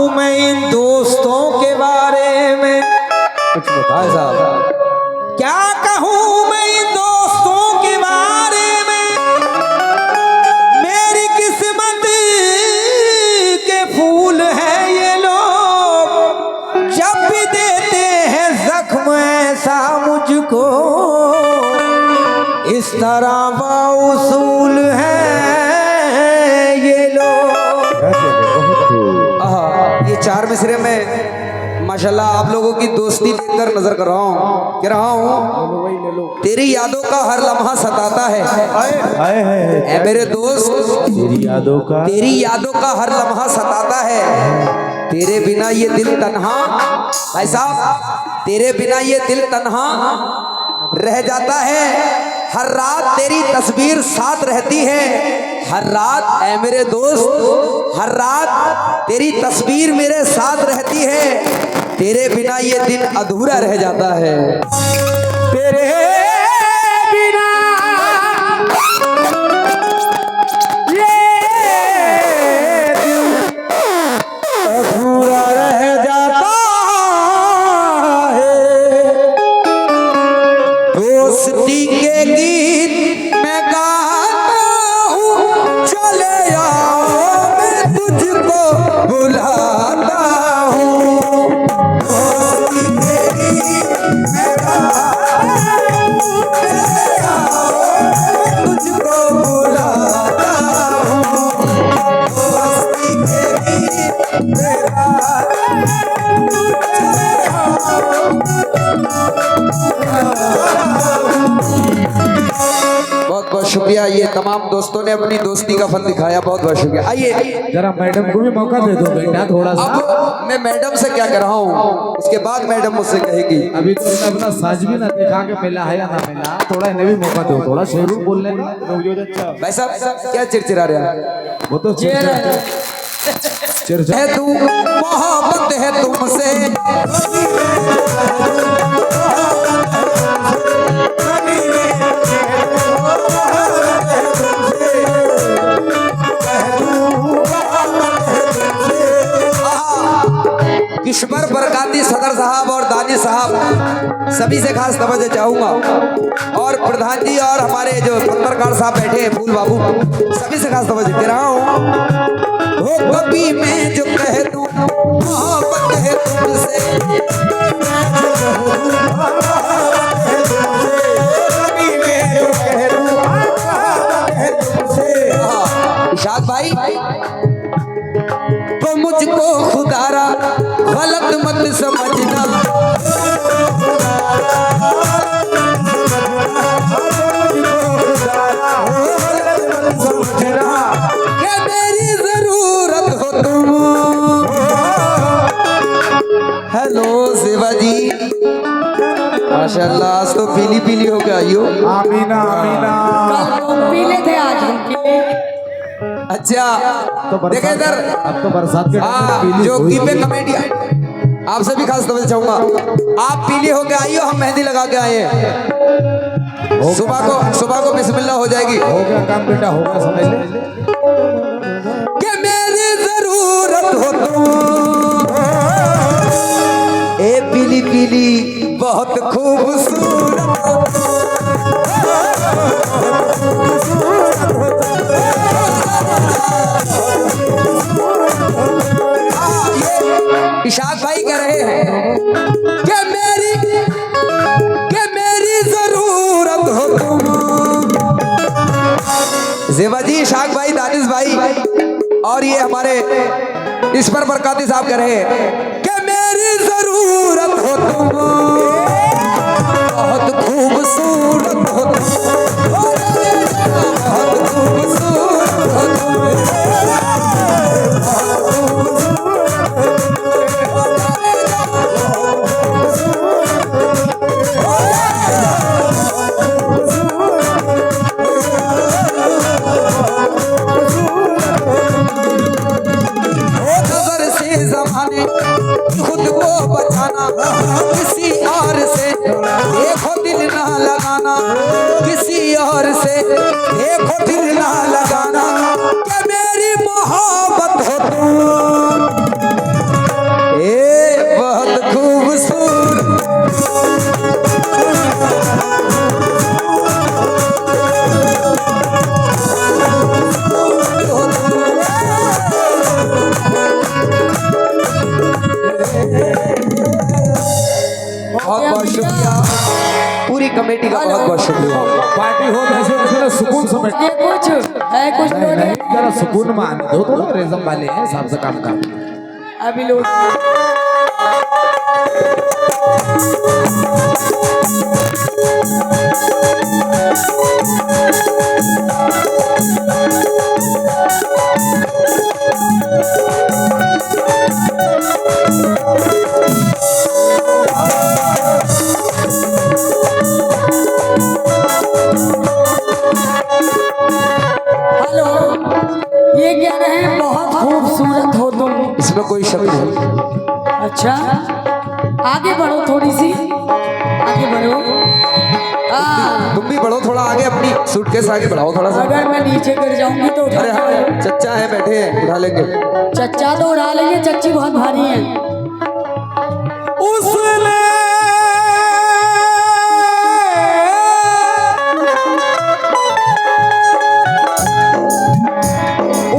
कहूँ मैं इन दोस्तों के बारे में, कुछ बताए साहब। क्या कहूँ मैं इन दोस्तों के बारे में। मेरी किस्मत के फूल हैं ये लोग, जब भी देते हैं जख्म ऐसा मुझको, इस तरह बाउसूल है ये लोग। ये चार मिसरे में माशाल्लाह आप लोगों की दोस्ती देखकर नजर कर रहा हूँ, कह रहा हूँ तेरी यादों का हर लम्हा सताता है ऐ मेरे दोस्त, तेरी यादों का हर लम्हा सताता है। तेरे बिना ये दिल तन्हा, भाई साहब तेरे बिना ये दिल तन्हा रह जाता है। हर रात तेरी तस्वीर साथ रहती है, हर रात ऐ मेरे दोस्त, हर रात तेरी तस्वीर मेरे साथ रहती है। तेरे बिना ये दिन अधूरा रह जाता है। तेरे बिना ये दिन अधूरा रह जाता है। दोस्ती के गीत मैं गाता हूँ, चले आओ मैं तुझको बुलाता हूँ। दोस्ती के गीत मैं गाता हूँ, चले आओ मैं तुझको बुलाता हूँ। दोस्ती के गीत मैं गाता हूँ, चले आओ। बहुत बहुत शुक्रिया, ये तमाम दोस्तों ने अपनी दोस्ती का फल दिखाया, बहुत बहुत शुक्रिया। आइए जरा मैडम को भी मौका दे दो बेटा थोड़ा सा। अब मैं मैडम से क्या कह रहा हूँ, उसके बाद मैडम मुझसे कहेगी। अभी तो अपना साज भी ना देखा के मिला है या ना मिला, थोड़ा इन्हें भी मौका दो, थोड़ा शेरू बोलने में। भाई साहब क्या चिड़चिड़ा रहा है, वो तो चिड़चिड़ा है तू मोहब्बत है तुमसे, किशोर बरकाती सदर साहब और दानी साहब सभी से खास तवज्जो चाहूंगा, और प्रधान जी और हमारे जो पत्रकार साहब बैठे हैं फूल बाबू, सभी से खास तवज्जो दे रहा हूँ। वो कभी मैं जो कह दूं मोहब्बत है तुमसे, कभी मैं जो कह दूं मोहब्बत है तुमसे। इशाक भाई तो मुझको खुदारा गलत मत समझना, क्या मेरी जरूरत हो तुम। हेलो शिवा जी, माशाल्लाह आज तो पीली पीली हो गया। आइयो आमीना आमीना। पीले थे आज हम पीले। अच्छा देखे इधर, अब तो बरसात के जो कीपे कमेडिया आपसे भी खास तवज्जो चाहूंगा, आप पीली होके आइयो, हम मेहंदी लगा के आए हैं। सुबह को बिस्मिल्लाह हो जाएगी। हो गया काम बेटा, हो गया, समझ ले। कि मेरी जरूरत हो तुम, ए पीली पीली बहुत खूबसूरत हो। इशाक भाई कह रहे हैं कि मेरी जरूरत हो तुम। जेबा जी, इशाक भाई, दानिश भाई और ये हमारे इस पर बरकाती साहब कह रहे हैं कि मेरी जरूरत हो तुम, बहुत खूबसूरत हो तुम, बहुत खूबसूरत हो तुम। खुद को बचाना, किसी और से देखो दिल ना लगाना, किसी और से देखो दिल ना लगाना। क्या मेरी मोहब्बत हो तुम, कमेटी का बहुत बहुत शुक्रिया। पार्टी हो वैसे थोड़ा सुकून से बैठ ये कुछ है कुछ लोग नहीं जरा सुकून में आने दो थोड़ा रेजम वाले हैं हिसाब से काम कर अभी लोग हेलो ये कह रहे हैं बहुत खूबसूरत हो तुम। इसमें कोई शक नहीं। अच्छा आगे बढ़ो थोड़ी सी आगे बढ़ो। तुम भी बढ़ो थोड़ा आगे, अपनी सूटकेस आगे बढ़ाओ थोड़ा सा। अगर मैं नीचे गिर जाऊंगी तो उठा अरे हाँ, चच्चा है बैठे हैं, उठा लेंगे। चच्चा तो उड़ा लेंगे, चच्ची बहुत भारी है।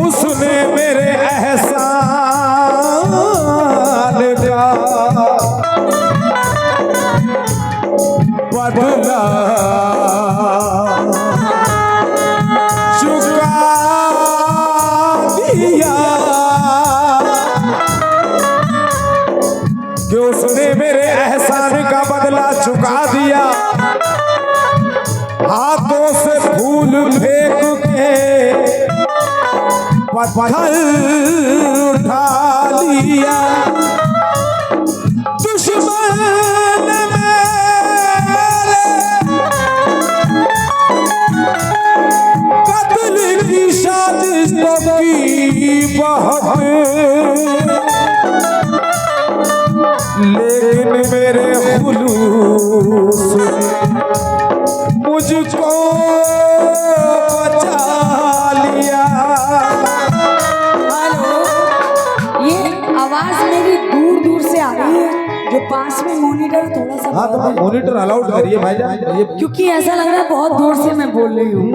उसने मेरे एहसान का बदला चुका दिया कि उसने मेरे एहसान का बदला चुका दिया। हाथों से फूल फेंक के पत्थर उठा लिया। दुश्मन मेरे कत्ल की साजिशों की बहुत, लेकिन मेरे खुलूस मुझको बचा लिया। हेलो ये आवाज मेरी दूर दूर से आ रही है, जो पास में मॉनिटर थोड़ा सा हाँ तो मॉनिटर अलाउड करिए भाईजान। क्योंकि ऐसा लग रहा है बहुत दूर से मैं बोल रही हूँ।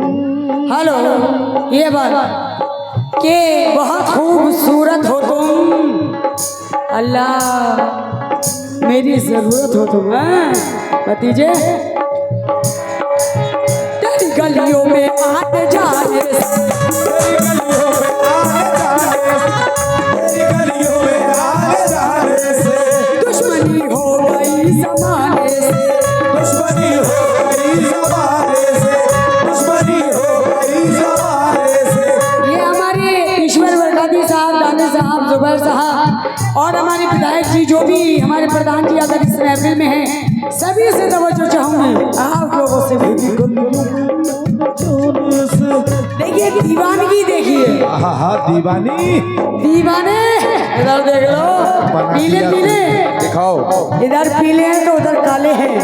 हेलो ये बात कि बहुत खूबसूरत हो तुम, अल्लाह मेरी जरूरत हो तुम। भतीजे तेरी गलियों में आने जाने से, दुश्मनी हो गई जमाने से, दुश्मनी हो गई जमाने से, दुश्मनी हो गई जमाने से। ये हमारे ईश्वर वर्गादी साहब, दाने साहब, जुबैर साहब और हमारे विधायक जी जो भी हमारे प्रधान जी अगर इस महफिल में हैं, सभी से तवज्जो चाहूंगी आप लोगों से भी। देखिए दीवानगी देखिए। हाँ हाँ दीवानी दीवाने इधर देख लो, पीले पीले दिखाओ। इधर पीले हैं तो उधर काले हैं।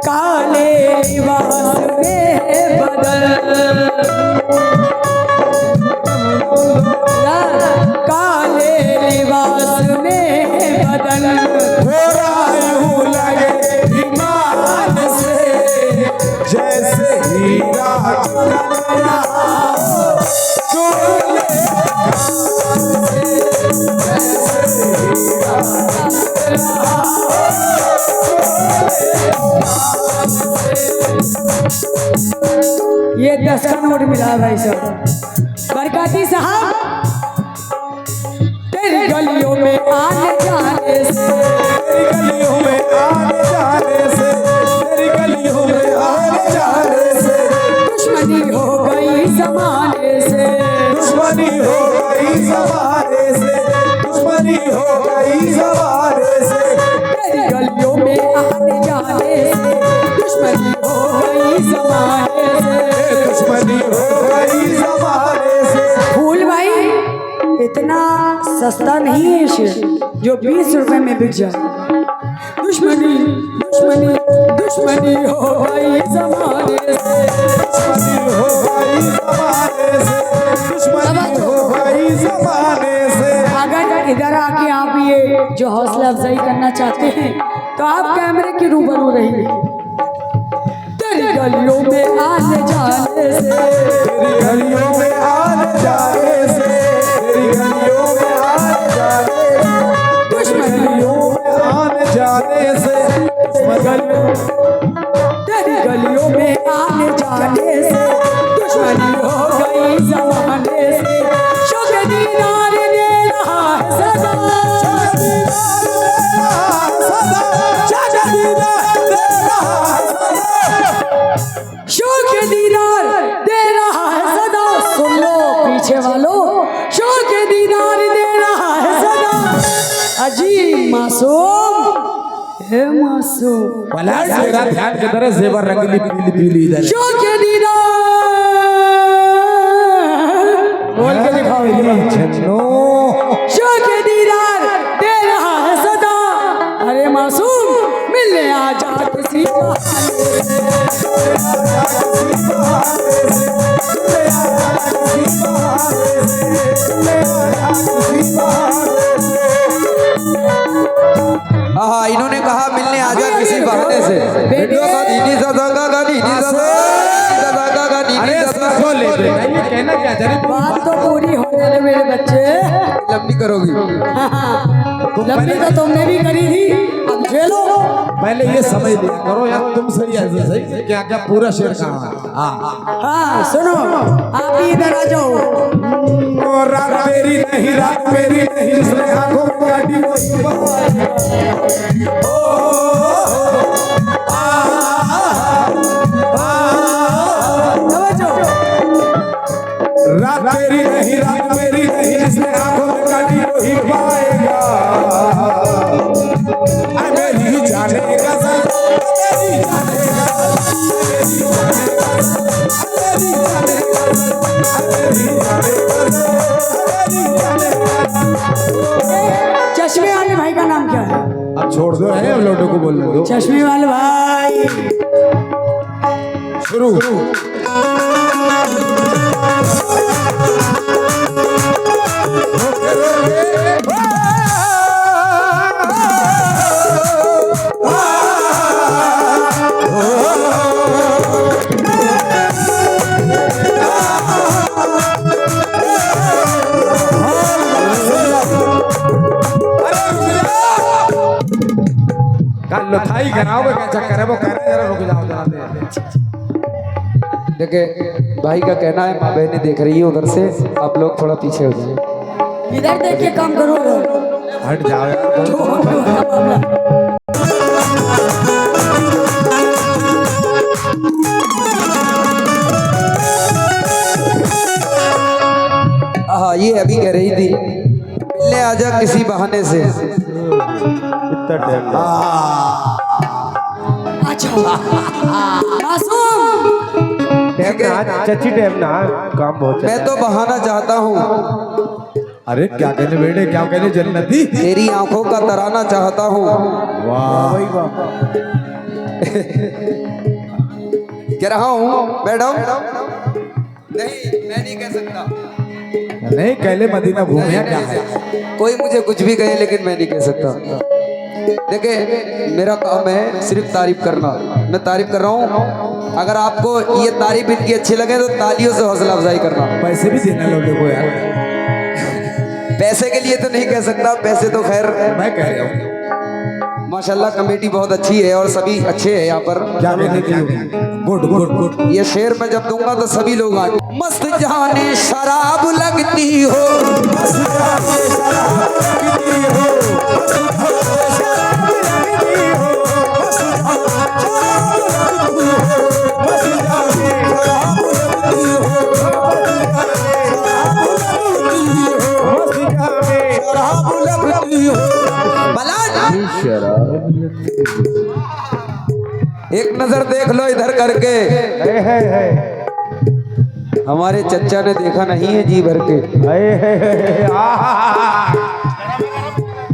काले लिबास में बदल, काले लिबास में बदल, थोड़ा यूं लगे ईमान से जैसे हीरा चुरा ये 10 का नोट मिला है भाई साहब। बरकाती साहब तेरी गलियों में आने जाने से, तेरी गलियों में आने जाने से, तेरी गलियों में आने जाने से, दुश्मनी हो गई जमाने से, दुश्मनी हो गई जमाने से, दुश्मनी हो गई जमाने से। तेरी गलियों में आने जाने से, दुश्मनी हो गई जमाने से, दुश्मनी हो गई जमाने से। फूल भाई इतना सस्ता नहीं है शेर जो 20 रुपए में बिक जाए। दुश्मनी दुश्मनी दुश्मनी हो गई जमाने से, दुश्मनी हो गई जमाने से, दुश्मनी हो गई जमाने से। अगर इधर आके आप ये जो हौसला अफजाई करना चाहते हैं तो आप कैमरे के रूबरू रहिए। तेरी गलियों में आने जाने से, तेरी गलियों में आने जाने से, तेरी गलियों में आने जाने से, दुश्मनी गलियों में आने जाने से, दुश्मनी अजी मासूम हे मासूम भला तेरा ध्यान किधर है? जेवर रंगली पीली पीली इधर है। जो के दीदा बोल के दिखाओ छन्नो जो के दीदार दे रहा है सदा। अरे मासूम मिलने आ जा किसी हाँ, इन्होंने कहा मिलने आजा किसी बहाने से। अरे इसको ले ले ये कहना क्या जरा बात तो पूरी होने दे मेरे बच्चे। लंबी करोगी। लंबी तो तुमने भी करी थी, अब झेलो। पहले ये समझ लिया करो यार, तुम सही ऐसे सही क्या क्या पूरा शेर कहाँ। हाँ सुनो, आप भी इधर आ जाओ। रात मेरी नहीं, रात मेरी नहीं, जिसने आंखों में काटी वही रात मेरी नहीं, रात मेरी नहीं, जिसने आंखों में काटी वही पाएगा। मेरी जाने का सर, मेरी जाने का चश्मे वाले भाई का नाम क्या है? अब छोड़ दो है, अब लोटो को बोलने दो। चश्मे वाले भाई शुरू लथाई कराओगे क्या चक्कर है? वो कह रहे हैं जरा रुक जाओ जरा दे। देखिए भाई का कहना है, माँ बहनें देख रही है उधर से, आप लोग थोड़ा पीछे हो जाइए। इधर देख के काम करो। हट जाओ यार। हाँ, ये अभी कह रही थी मिलने आजा किसी बहाने से। कितना टाइम अच्छा मासूम चची टाइम ना काम बहुत। मैं तो बहाना चाहता हूँ, अरे क्या कहने बेटे, क्या कहने जन्नती? तेरी आंखों का तराना चाहता हूँ। वाह कह रहा हूँ बैठो। नहीं, मैं नहीं कह सकता। नहीं कहले मदीना घूमे क्या है? कोई मुझे कुछ भी कहे लेकिन मैं नहीं कह सकता। देखिए मेरा काम है सिर्फ तारीफ करना। मैं तारीफ कर रहा हूँ, अगर आपको ये तारीफ इनकी अच्छी लगे तो तालियों से हौसला अफजाई करना। पैसे भी देना लोगों को यार। पैसे के लिए तो नहीं कह सकता, पैसे तो खैर मैं कह रहा हूँ माशाल्लाह कमेटी बहुत अच्छी है और सभी अच्छे हैं यहाँ पर। क्या कहने की? Good good good. ये शेर मैं जब दूंगा तो सभी लोग आए। मस्त जाने शराब लगती हो, मस्त जाने शराब लगती हो, एक नजर देख लो इधर करके। हमारे चच्चा ने देखा नहीं है जी भर के।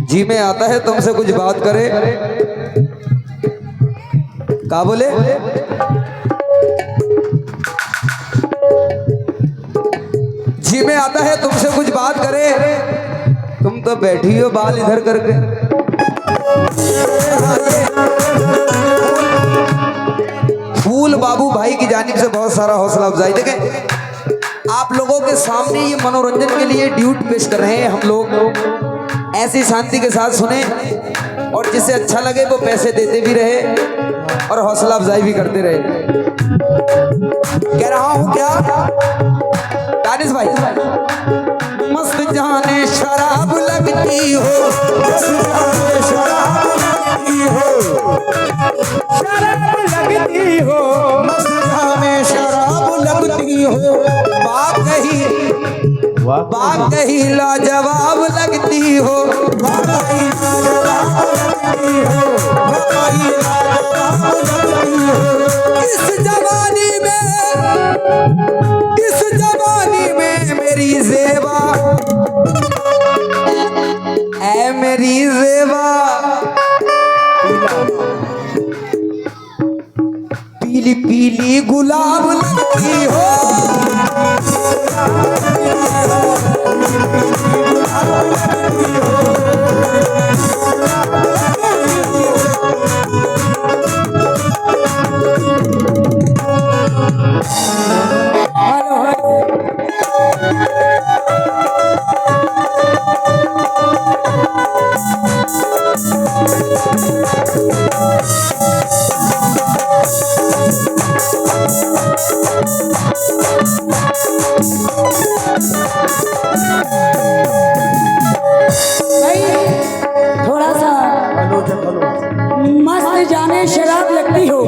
जी में आता है तुमसे कुछ बात करे। क्या बोले? जी में आता है तुमसे कुछ बात करे, तुम तो बैठी हो बाल इधर करके। फूल बाबू भाई की जानिब से बहुत सारा हौसला अफजाई। देखें आप लोगों के सामने ये मनोरंजन के लिए ड्यूट पेश कर रहे हैं हम लोग। ऐसी शांति के साथ सुने और जिसे अच्छा लगे वो पैसे देते भी रहे और हौसला अफजाई भी करते रहे। कह रहा हूं क्या दानिश भाई? मस्त जाने शराब लगती हो, मस्त जाने शराब लगती हो, शराब लगती हो, मस्त जाने शराब लगती हो। बात कही लाजवाब लगती हो, मेरी जेबा पीली पीली गुलाब लगती हो। भाई थोड़ा सा मस्त जाने शराब लगती हो,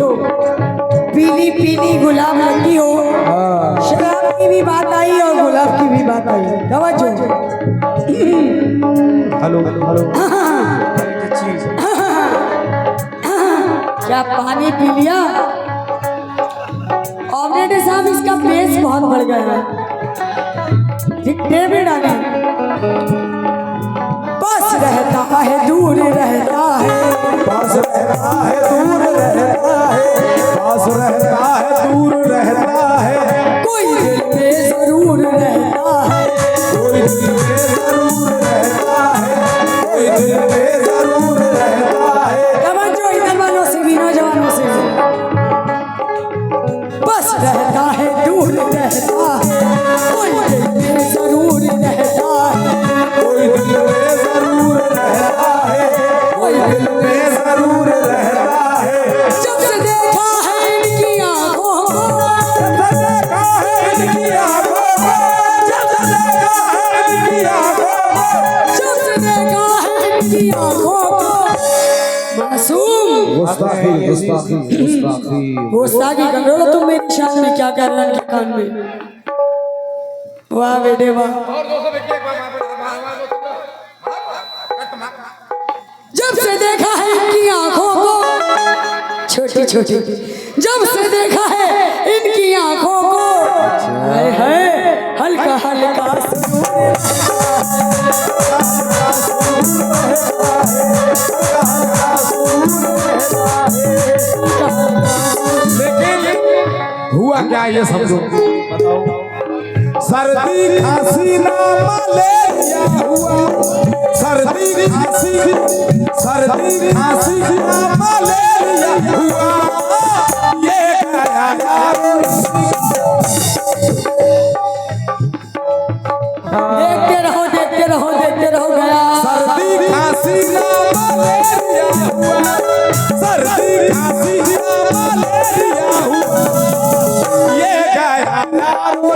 पीली पीली गुलाब लगती हो। शराब की भी बात आई और गुलाब की भी बात आई। तवज्जो। हेलो हेलो क्या पानी पी लिया? ऑपरेटर साहब इसका बेस बहुत बढ़ गया है। भी डाले बस रहता है दूर रहता है, पास रहता है दूर रहता है, पास रहता है दूर रहता है, कोई दिल में जरूर रहता है, कोई दिल में जरूर रहता है, कोई दिल में जरूर रहता है। तवज्जो इधर वालों से भी नौजवानों से। बस रहता है दूर रहता है, कोई दिल में जरूर रहता है, कोई दिल में जरूर रहता है, कोई दिल में जरूर रहता है। जब से देखा है इनकी आंखों को, जब से देखा है इनकी आंखों को, जब से देखा है इनकी आंखों को, जब से देखा है इनकी आंखों को, मासूम गुस्ताखी गुस्ताखी गुस्ताखी। गुस्ताखी कर रहे हो तुम मेरी शान में, क्या कर रहे हैं कान में? वाह बेटे वाह। जब से देखा है इनकी आंखों को, छोटी छोटी, जब से देखा है इनकी आंखों को, हाय हाय हल्का हल्का हुआ क्या ये समझो, बताओ। सर्दी खांसी ना मलेरिया हुआ, सर्दी खांसी, सर्दी खांसी ना मलेरिया हुआ, ये गया यारो। देखते रहो देखते रहो देखते रहो गया। सर्दी खांसी ना मलेरिया हुआ, सर्दी खांसी ना मलेरिया हुआ, ये गया यारो।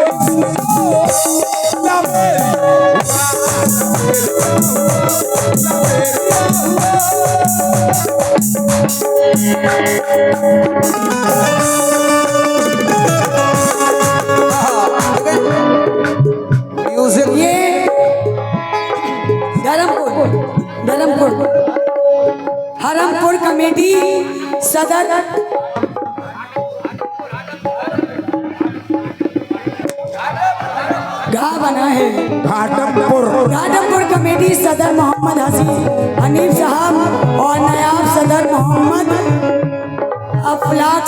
म्यूजिक ये धर्मपुर हरमपुर कमेटी सदर घा बना है। घाटमपुर कमेटी सदर मोहम्मद हनीफ साहब और नायाब सदर मोहम्मद अफलाक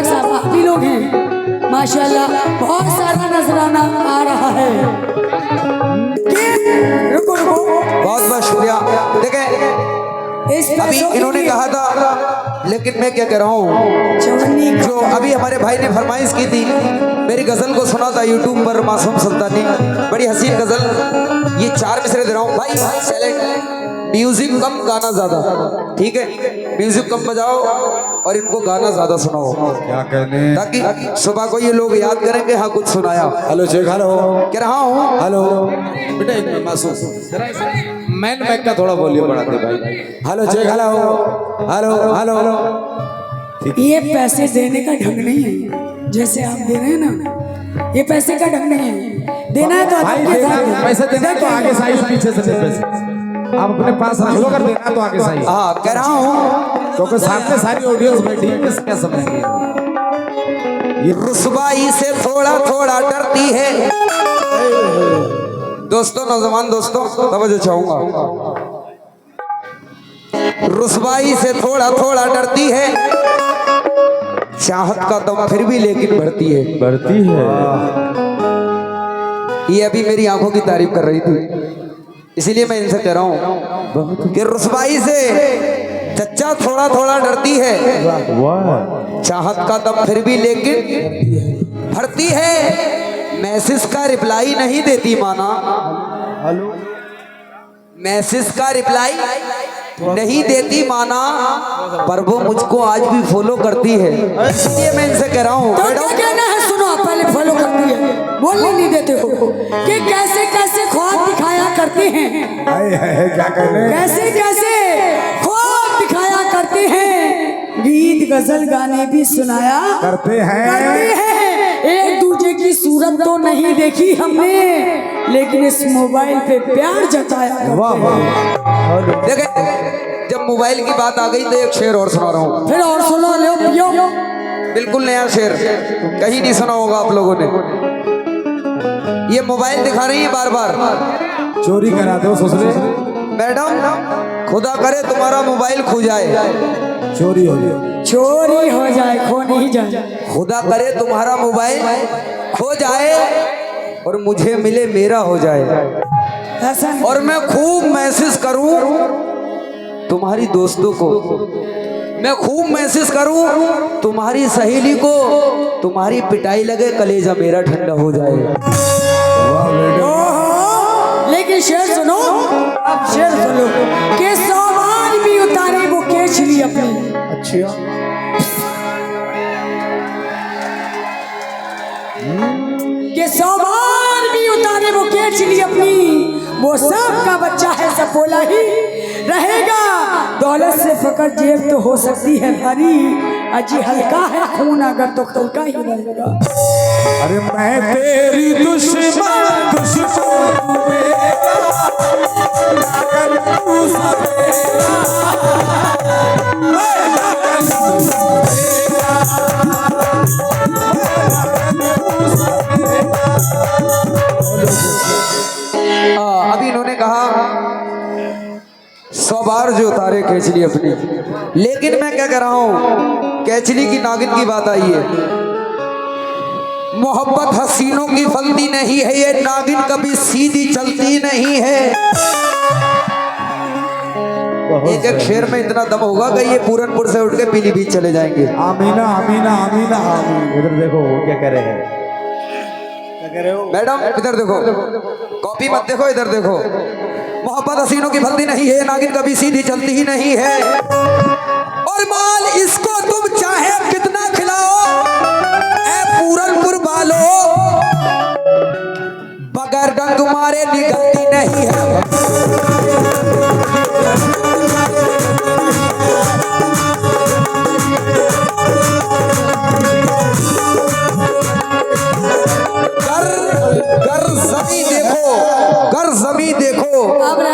साहब आप ही लोग हैं माशाल्लाह। बहुत सारा नजराना आ रहा है। रुको बहुत बहुत शुक्रिया। देखें इस अभी इन्होंने कहा था, लेकिन मैं क्या कह रहा हूँ, चवन्नी जो अभी हमारे भाई ने फरमाइश की थी, मेरी गजल को सुना था यूट्यूब पर मासूम सुल्तानी, बड़ी हसीन गजल। ये 4 मिसरे दे रहा हूँ भाई, साइलेंट, म्यूजिक कम गाना ज्यादा, ठीक है? म्यूजिक कम बजाओ और इनको गाना ज्यादा सुनाओ, क्या कहने, ताकि सुबह को ये लोग याद करें कि हाँ कुछ सुनाया। हेलो चेक, हेलो कह रहा हूँ हेलो बेटा, एक मिनट मासूम, मैन मैक का थोड़ा वॉल्यूम बढ़ा दे भाई। Hello check, hello hello hello hello. ये पैसे देने का ढंग नहीं है, जैसे आप दे रहे हैं ना, ये पैसे का ढंग नहीं है। देना है तो भाई आपके देना, साथ पैसे देना है तो आगे साइज, पीछे से पैसे आप अपने पास रख लो, अगर देना तो आगे साइज। हाँ कह रहा हूँ, क्योंकि सामने सारी ऑडियंस बैठी है, किस क्या समझेंगे ये रुसवाई से थोड़ा थोड़ा डरती है, दोस्तों, नौजवान दोस्तों, तवज्जो चाहूंगा। रुसवाई से थोड़ा थोड़ा डरती है, चाहत का दम फिर भी लेकिन बढ़ती है। ये अभी मेरी आंखों की तारीफ कर रही थी, इसीलिए मैं इनसे कह रहा हूं कि रुसवाई से चच्चा थोड़ा थोड़ा डरती है, चाहत का दम फिर भी लेकिन भरती है। मैसेज का रिप्लाई नहीं देती माना, मैसेज का रिप्लाई नहीं देती माना, पर वो मुझको आज भी फॉलो करती है। इसलिए मैं इनसे कह रहा हूँ, तो क्या कहना है सुनो, पहले फॉलो करती है, बोलने नहीं देते हो कि कैसे कैसे ख्वाब दिखाया करते हैं, क्या कहने कैसे कैसे ख्वाब दिखाया करते हैं, गीत गजल गाने भी सुनाया करते हैं। एक दूसरे की सूरत तो नहीं देखी हमने, लेकिन इस मोबाइल पे प्यार जताया करते हैं। देखे, जब मोबाइल की बात आ गई तो एक शेर और सुना रहा हूँ। फिर और सुनो, लो पियो। बिल्कुल नया शेर, कहीं नहीं सुना होगा आप लोगों ने। ये मोबाइल दिखा रही है बार बार, चोरी करा दो ससुरे। मैडम, खुदा करे तुम्हारा मोबाइल खो जाए, चोरी हो जाए, चोरी हो जाए, खो नहीं जाए। खुदा करे तुम्हारा मोबाइल खो जाए और मुझे मिले मेरा हो जाए, ऐसा नहीं। और मैं खूब मैसेज करूं तुम्हारी दोस्तों को, मैं खूब मैसेज करूं तुम्हारी सहेली को, तुम्हारी पिटाई लगे कलेजा मेरा ठंडा हो जाए। लेकिन शेर सुनो, अब शेर सुनो कि सामान भी उतारे वो केचली अपनी। अच्छा, कि सामान भी उतारे वो केचली अपनी, वो सब का बच्चा है, सब बोला ही रहेगा। दौलत से फकर जेब तो हो सकती है भारी, अजी हल्का है खून अगर तो हल्का ही रहेगा। अरे मैं तेरी दुश्मन अभी इन्होंने कहा 100 बार जो उतारे कैचली अपनी, लेकिन मैं क्या कह रहा हूं, कैचली की नागिन की बात आई है। मोहब्बत हसीनों की फलती नहीं है, ये नागिन कभी सीधी चलती नहीं है। एक एक शेर में इतना दम होगा कि ये पूरनपुर से उठ के पीलीभीत चले जाएंगे। आमीना आमीना आमीना आमीन। उधर देखो क्या कह रहे हैं, मैडम इधर देखो, कॉपी मत देखो, इधर देखो। मोहब्बत हसीनों की फलती नहीं है, नागिन कभी सीधी चलती ही नहीं है, और माल इसको तुम चाहे कितना खिलाओ, ऐ पूरनपुर वालों, बगैर डंक मारे निकलती नहीं है। गर जमी देखो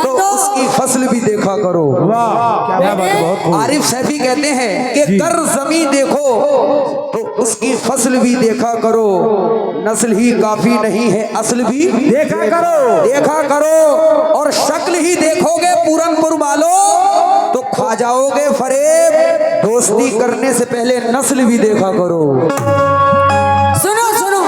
तो उसकी फसल भी देखा करो। वाह क्या बात, बहुत खूब। आरिफ सैफी कहते हैं कि गर जमी देखो तो उसकी फसल भी देखा करो, नस्ल ही काफी नहीं है असल भी देखा करो, देखा करो, और शक्ल ही देखोगे पूरनपुर वालों तो खा जाओगे फरेब, दोस्ती करने से पहले नस्ल भी देखा करो। सुनो सुनो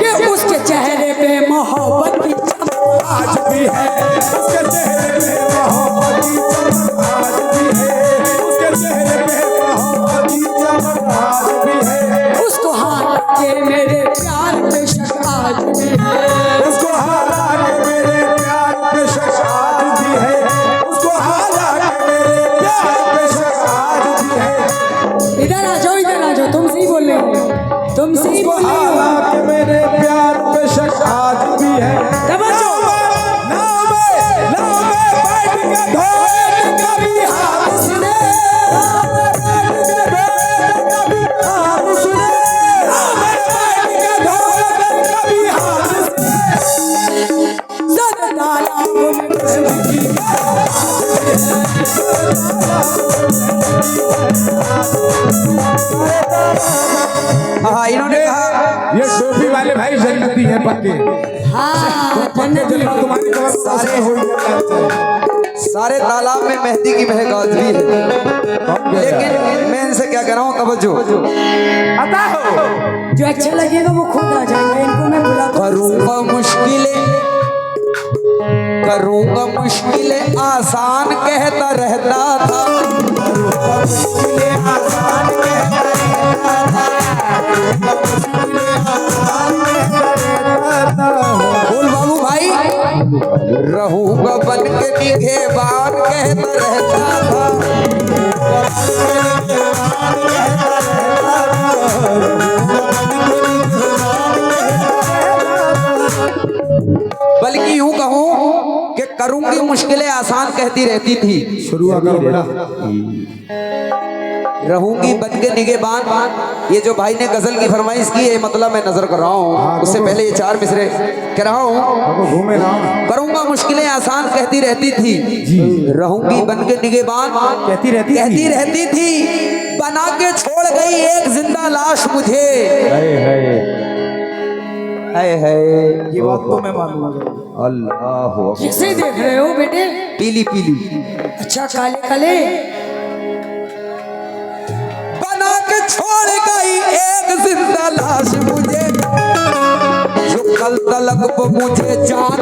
कि उसके चेहरे पे मोहब्बत की चमक आज भी है, उसके चेहरे पे मोहब्बत की चमक आज भी है, उसके चेहरे पे मोहब्बत की चमक आज भी है, उसको हालांकि मेरे प्यार पे शक आज भी है, उसको हालांकि मेरे प्यार पे शक आज भी है, उसको हालांकि मेरे प्यार पे शक आज भी है। इधर आ जाओ, इधर आ जाओ, तुमसे ही बोल रहे हो, तुमसे ही बोल रहे हो। हालांकि मेरे प्यार पे शक आज भी है। तवज्जो। नाव में बैठ के ढोल कभी हाथ सुने, बैठ के ढोल कभी हाथ सुने, नाव में बैठ के ढोल कभी हाथ सुने। सदा ताला हाँ इन्होंने कहा ये टोपी वाले भाई जन्नती है पक्के। हाँ पक्के जन्नत तुम्हारी तरफ सारे हो सारे तालाब में मेहंदी की महक आज भी है, लेकिन मैं इनसे क्या कह रहा हूँ, तवज्जो। आता हो जो अच्छा लगेगा वो खुद आ जाएंगे, इनको मैं बुलाता हूँ। करूँगा मुश्किलें आसान कहता रहता था। बोल बाबू भाई, रहूंगा बन के निगहबान कहता रहता था। बल्कि यूं कहूं कि करूंगी मुश्किलें आसान कहती रहती थी। शुरुआत कर बेटा। रहूंगी बन के निगहबान, ये जो भाई ने गजल की फरमाइश की है, मतलब मैं नजर कर रहा हूँ, उससे पहले ये चार मिसरे कह रहा हूँ। घूमे ना करूंगा मुश्किलें आसान कहती रहती थी, रहूंगी बन के निगहबान कहती रहती थी। बना के छोड़ गई एक जिंदा लाश मुझे। है ये बात तो मैं मानूंगा। अल्लाह किसे देख रहे हो बेटे? पीली पीली अच्छा काले काले बना के छोड़ गई एक जिंदा लाश मुझे, जो कल तलक वो मुझे जान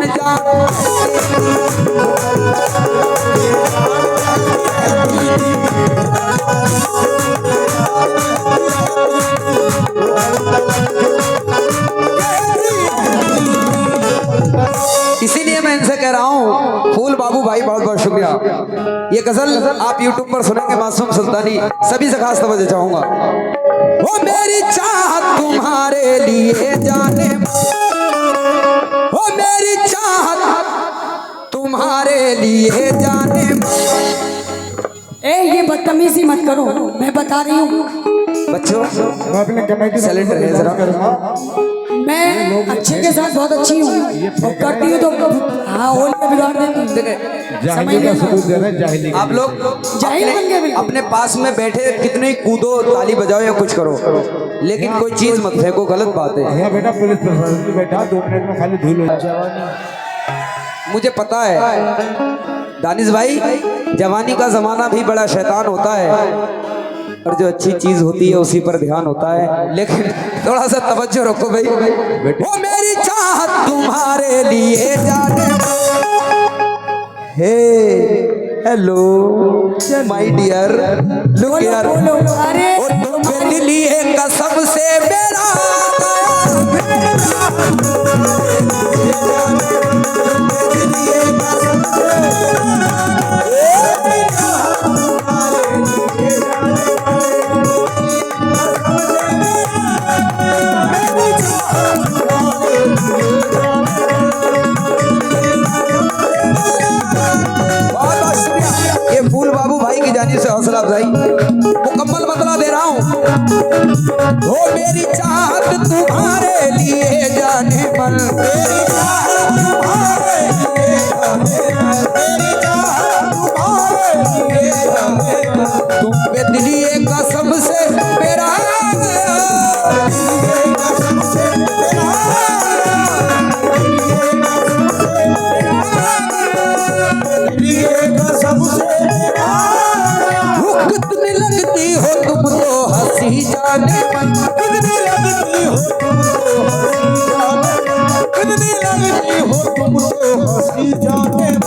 इसीलिए मैं इनसे कह रहा हूँ, फूल बाबू भाई बहुत बहुत शुक्रिया। ये गजल आप YouTube पर सुनेंगे, मासूम सुल्तानी, सभी से खास तवज्जो चाहूंगा। वो मेरी चाहत तुम्हारे लिए जाने, वो मेरी चाहत तुम्हारे लिए जाने। ए ये बदतमीजी मत करो, मैं बता रही हूँ। बच्चों मैं अपने कमेटी सैलेंडर है जरा। मैं अच्छे के साथ बहुत अच्छी हूँ और करती हूँ तो हाँ होली बिगाड़ देती हूँ। जाहिली का सबूत दे रहे जाहिली। आप लोग जाहिल बन गए बिल्कुल। अपने पास में बैठे कितने ही कूदो, ताली बजाओ या कुछ करो, लेकिन कोई चीज मत फेंको, गलत बात है। यहाँ बेटा पुलिस प्रशासन बैठा, 2 मिनट में खाली धूल हो जाए। मुझे पता है दानिश भाई, जवानी का जमाना भी बड़ा शैतान होता है, और जो अच्छी चीज होती है उसी पर ध्यान होता है, लेकिन थोड़ा सा तवज्जो रखो भाई। वो मेरी चाहत तुम्हारे लिए जाने। हे हेलो माय डियर, लुक यार, अरे और तुम मेरे लिए कसम से मेरा से हौसला अफजाई मुकम्मल बदला दे रहा हूँ। वो मेरी चाहत तुम्हारे लिए जाने मन, मेरी चाहत तुम्हारे लिए जाने मन, मेरी चाहत तुम्हारे लिए जाने मन। तुम पे दिली एक कसम से मेरा कसम से मेरा कसम से कितनी लगती हो तुम तो हंसी जाने मन, कितनी लगती हो तुम तो हंसी जाने मन, कितनी लगती हो तुम तो हंसी जाने मन।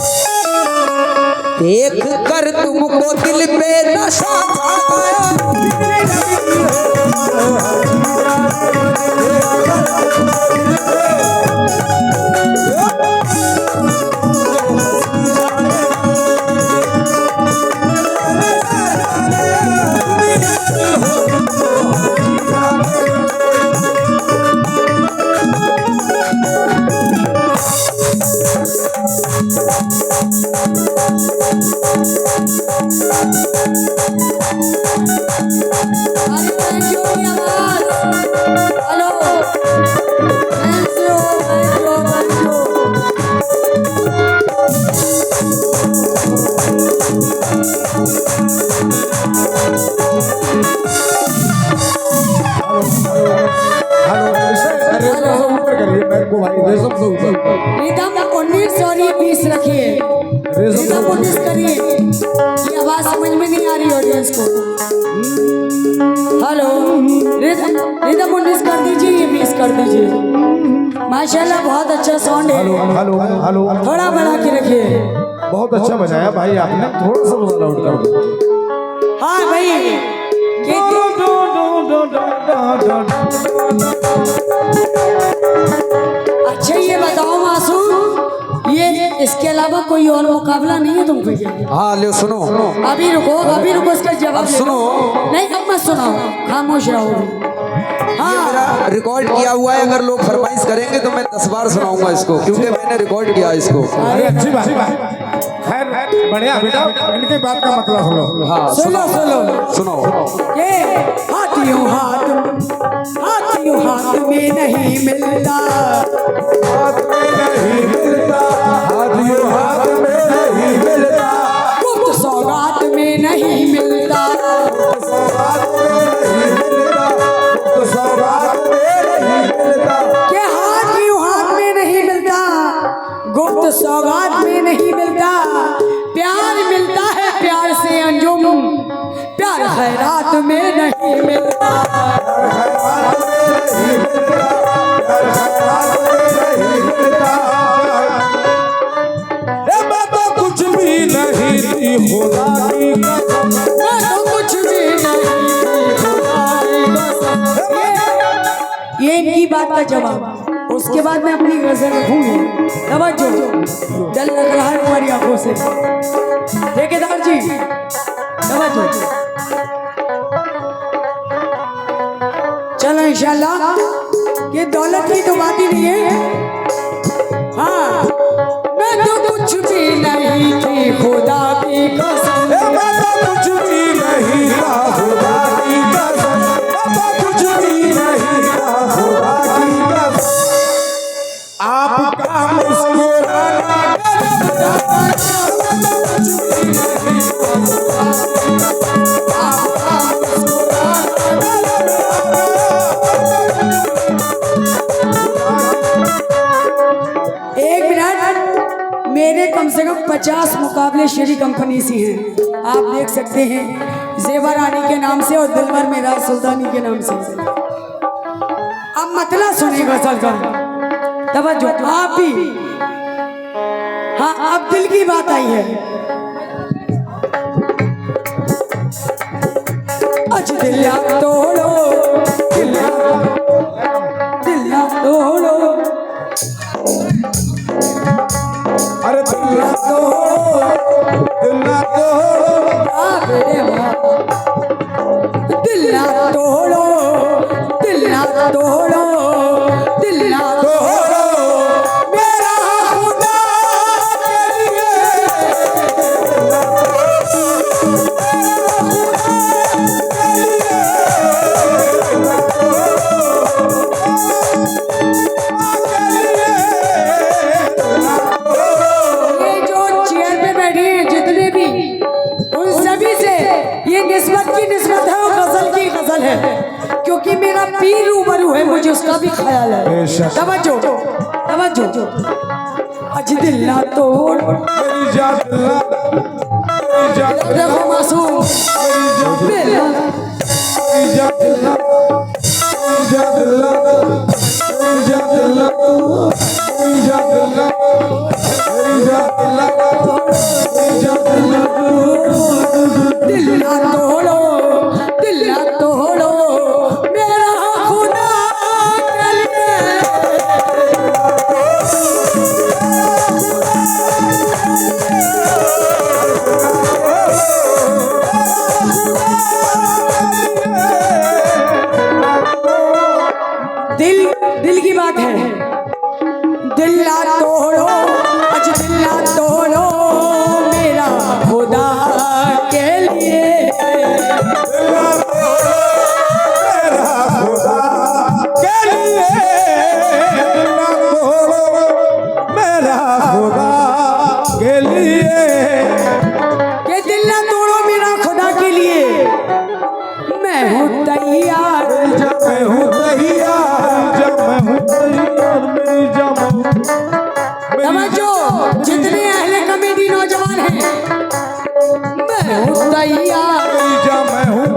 देख कर तुमको दिल पे नशा छा गया, कितनी लगती हो तुम तो हंसी रिदम 19 और ये 20 रखिए। रिदम 19 करिए। ये आवाज समझ में नहीं आ रही ऑडियंस को। हेलो, रिदम 19 कर दीजिए, ये 20 कर दीजिए। माशाल्लाह बहुत अच्छा साउंड है। हेलो थोड़ा बढ़ा के रखिए। बहुत अच्छा बजाया भाई आपने, थोड़ा सा मजा लाउड कर दो। हाँ भाई, अच्छा ये बताओ मासूम, ये इसके अलावा कोई और मुकाबला नहीं है तुमको क्या? हाँ ले सुनो, अभी रुको इसका जवाब अब सुनो। नहीं अब मत सुनाओ, खामोश रहो। हाँ मेरा रिकॉर्ड किया हुआ है, अगर लोग फरमाइश करेंगे तो मैं 10 बार सुनाऊंगा इसको, क्योंकि मैंने रिकॉर्ड किया इसको। अरे अच्छी बात, खैर बढ़िया बेटा, इनकी बात का मतलब सुनो। हाँ सुनो। ये हाथियों हाथ में नहीं मिलता, हाथ में नहीं मिलता, हाथियों हाथ में नहीं मिलता, गुप्त सौगात में नहीं मिलता, सौगात में नहीं मिलता, सौगात में नहीं मिलता, के हाथियों हाथ में नहीं मिलता, गुप्त सौगात में नहीं मिलता। प्यार मिलता है प्यार से अंजुम, प्यार खैरात में नहीं मिलता। कुछ भी नहीं थी खुदा की कसम, मैं तो कुछ भी नहीं थी खुदा की कसम। ये इनकी बात का जवाब। उसके बाद मैं अपनी गजल रखूंगी। तवज्जो, डर लग रहा है तुम्हारी आंखों से। ठेकेदार जी तवज्जो, चलो इंशाल्लाह। ये दौलत की तो बात ही नहीं है। हाँ, मैं तो कुछ भी नहीं थी खुदा की कसम, मैं तो कुछ भी नहीं था खुदा की कसम, मैं तो कुछ भी नहीं था खुदा की कसम। आपका मुस्कुराना मेरे कम से कम 50 मुकाबले श्री कंपनी से हैं। आप देख सकते हैं, जेबा रानी के नाम से और दिलबर मेरा सुल्तानी के नाम से। अब मतलब सुने गजल का, तवज्जो आप भी। हाँ अब दिल की बात आई है। अज दिल तोड़ो, दिल तोड़ो, अरे दिल तोड़ो, दिल तोड़ो, दिल तोड़ो, दिल तोड़ो, दिल तोड़ो, मेरा खुदा के लिए, ये जो चेयर पे बैठे हैं जितने भी, उन सभी से ये निस्बत की निस्बत है और गजल की गजल है, क्योंकि मेरा पीर रूबरू है, मुझे उसका भी ख्याल है। बेशक। तवज्जो तवज्जो, अज दिल ना तोड़, मेरी जान दिला, मेरी जान दिला, देखो मासूम, मेरी जान दिला, मेरी जान दिला, मेरी जान दिला, मेरी जान दिला, मेरी जान दिला, मेरी जान दिला, दिल ना तोड़ो, दिल ना तोड़ो, मेरा खुदा के लिए। जितने अहले कमेटी नौजवान हैं मैं हूँ तैयार। जा मैं हूँ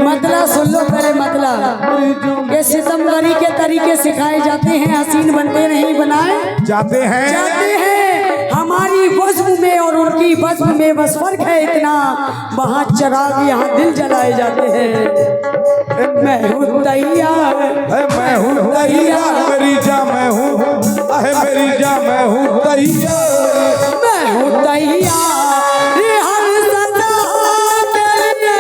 मतलब सुन लो पहले मतलब ये सितमगरी के तरीके सिखाए जाते हैं, हसीन बनते नहीं बनाए जाते हैं हमारी वज़्म में और उनकी वज़्म में बस फर्क है इतना, वहाँ चिराग यहाँ दिल जलाए जाते हैं। मैं हूँ तैयार मैं हूँ तैयार मेरी जा मैं हूँ मेरी जा मैं हूँ तैयार मैं हूँ तैयार हर सदा के लिए।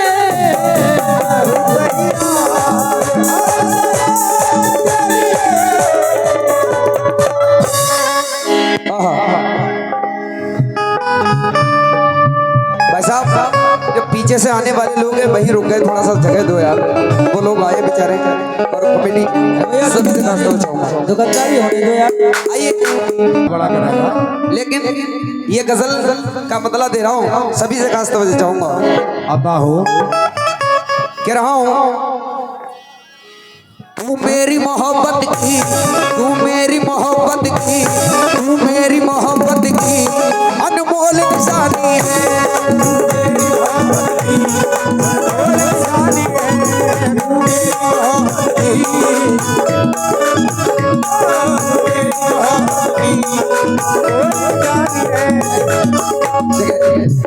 भाई साहब जो पीछे से आने वाले लोग हैं वहीं रुक गए, थोड़ा सा जगह दो यार। वो लोग आए बेचारे और कमेटी सभी से नाश्ता बचाऊंगा, दुकानदारी होने दो यार। आइए बड़ा करेगा लेकिन ये गजल का बदला दे रहा हूँ, सभी से खास तवज्जो चाहूंगा। आता हो कह रहा हूँ तू मेरी मोहब्बत की, तू मेरी मोहब्बत की, तू मेरी मोहब्बत की अनमोल निशानी है।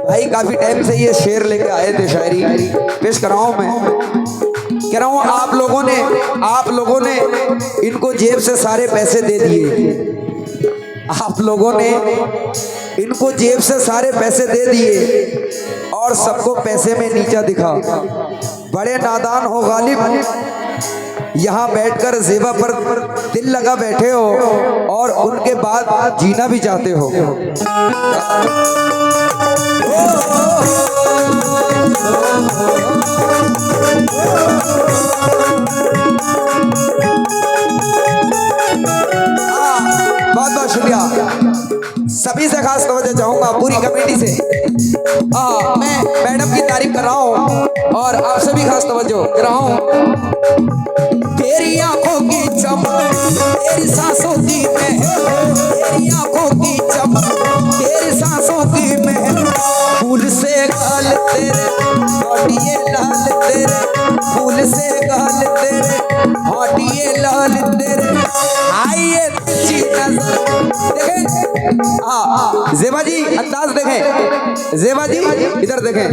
भाई काफी टाइम से ये शेर लेके आए थे, शायरी पेश कर रहा हूं मैं। कह रहा हूं आप लोगों ने इनको जेब से सारे पैसे दे दिए, आप लोगों ने इनको जेब से सारे पैसे दे दिए और सबको पैसे में नीचा दिखा। बड़े नादान हो गालिब, यहाँ बैठकर जेबा पर दिल लगा बैठे हो और उनके बाद जीना भी चाहते हो। बहुत बहुत शुक्रिया, सभी से खास तवज्जो चाहूंगा, पूरी कमेटी से। मैं मैडम की तारीफ कर रहा हूँ और आप सभी खास तवज्जो कर रहा हूँ। तेरी आंखों की चमक, तेरी सांसों की महक, तेरी आंखों की चमक, तेरी सांसों की महक, फूल से गाल तेरे होठिए लाल तेरे, फूल से गाल तेरे होठिए लाल तेरे, आइए तुझी नजर देखें। जेबा जी अंदाज देखें, जेबा जी इधर देखें।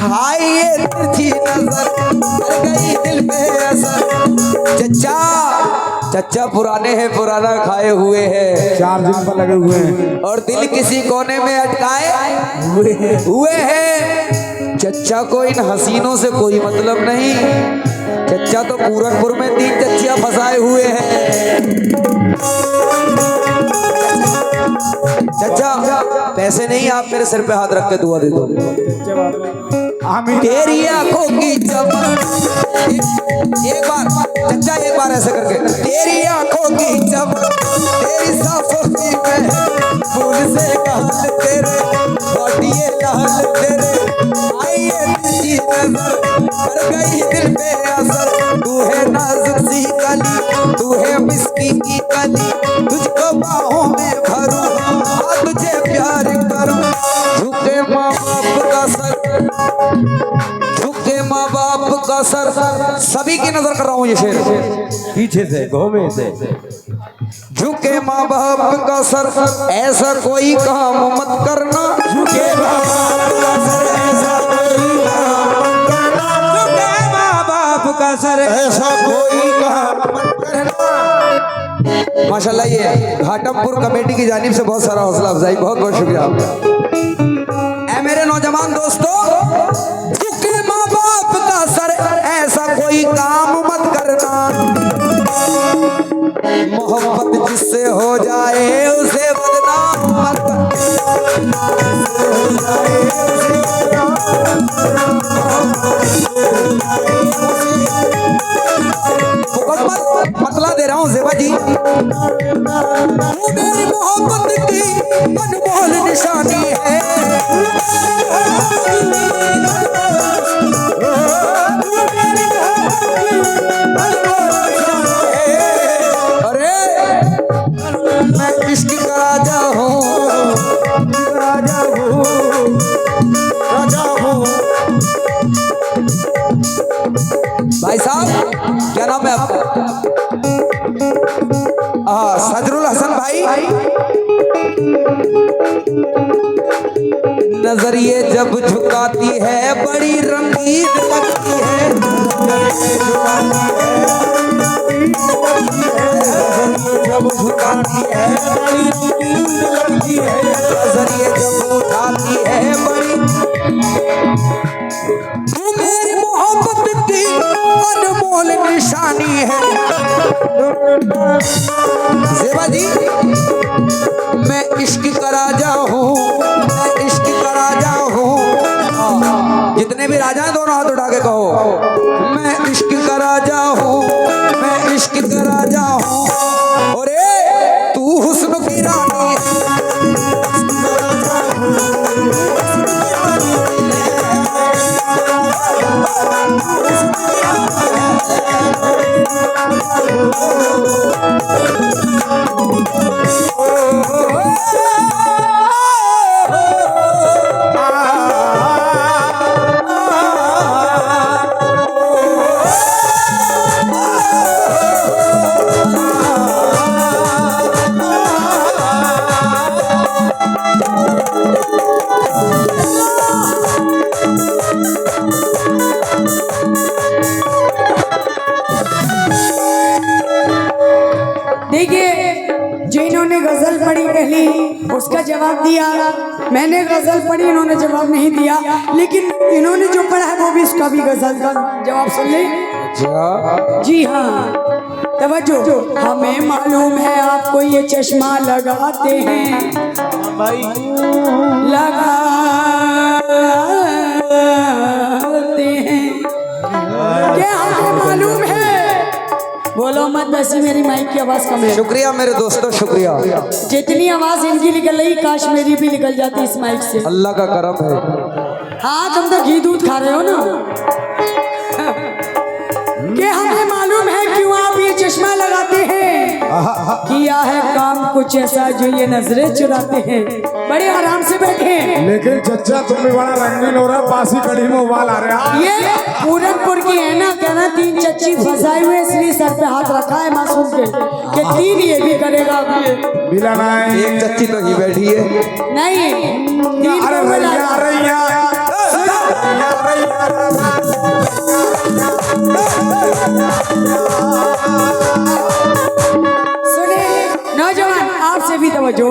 आइए तुझी नजर कर गई दिल पे असर। चच्चा पुराने हैं, पुराना खाए हुए हैं, 4 दिन पर लगे हुए हैं और दिल किसी कोने में अटकाए हुए हैं। चच्चा को इन हसीनों से कोई मतलब नहीं, चच्चा तो पूरनपुर में 3 चच्चियां फंसाए हुए हैं। चच्चा पैसे नहीं, आप मेरे सिर पे हाथ रख के दुआ दे दो। तेरी आंखों की चमक, एक बार चच्चा एक बार ऐसे करके, तेरी आंखों की चमक, तेरी सांसों की महक, फूल से गाल तेरे होठिए लाल तेरे, आइए तुझी नजर कर गई दिल पे असर। तू है नाजुक सी कली, तू है मिस्की की कली, तुझको बाहों में भरूं, तुझे प्यार करूं। झुके माँ बाप का सर, झुके माँ बाप का सर, सभी की नजर कर रहा हूँ ये शेर पीछे से घोमे से। झुके माँ बाप का सर, ऐसा कोई काम मत करना। झुके माँ बाप का सर, ऐसा कोई काम मत करना। झुके माँ बाप का सर, ऐसा कोई काम मत करना। माशाल्लाह ये घाटमपुर कमेटी की जानिब से बहुत सारा हौसला अफजाई, बहुत बहुत शुक्रिया आपका। ऐ मेरे नौजवान दोस्तों, झुके माँ बाप का सर, ऐसा कोई काम मत करना। मोहब्बत जिससे हो जाए उसे बदनाम मत मतला दे रहा हूँ जेबा जी। तू मेरी मोहब्बत की अनमोल निशानी है, अरे मैं इश्क का राजा हूँ, भाई साहब क्या नाम है आपका? सजरुल हसन भाई। नजरिए जब झुकाती है बड़ी रंगीन लगती है। जब झुकाती है बड़ी रंगीन लगती है। नजरिए जब उठाती है बड़ी। तू मेरी मोहब्बत की अनमोल निशानी है। जेबा जी मैं इश्क का राजा हूँ, मैं इश्क का राजा हूँ। जितने भी राजा हैं दोनों हाथ उठा के कहो मैं इश्क का राजा हूँ, मैं इश्क का राजा हूँ। और तू हुस्न की रानी उसका जवाब दिया, मैंने गजल पढ़ी इन्होंने जवाब नहीं दिया, लेकिन इन्होंने जो पढ़ा है वो भी इसका भी गजल का जवाब सुन ले। जी हाँ तवज्जो। हमें मालूम है आपको ये चश्मा लगाते हैं, लगाते हैं क्या हमें मालूम है। बोलो मत वैसी मेरी माइक की आवाज कम है। शुक्रिया मेरे दोस्तों शुक्रिया। जितनी आवाज इनकी निकल रही काश मेरी भी निकल जाती इस माइक से। अल्लाह का करम है। हाँ तुम तो घी दूध खा रहे हो ना। कि हमें मालूम है क्यों आप ये चश्मा लगाते हैं। किया है काम कुछ ऐसा जो ये नजरें चुराते हैं। बड़े आराम से बैठे हैं। लेकिन चचा तुम भी बड़ा रंगीन हो रहा, पासी कड़ी में उबाल आ रहा। ये पूरनपुर की है ना, कहना 3 चच्ची फंसाए हुए इसलिए सर पे हाथ रखा है मासूम के कि 3 ये भी करेगा। मिला नहीं, एक चच्ची तो ही बैठी है। नहीं 3 अरे रैया रैया सुने नौजवान आपसे भी तवज्जो।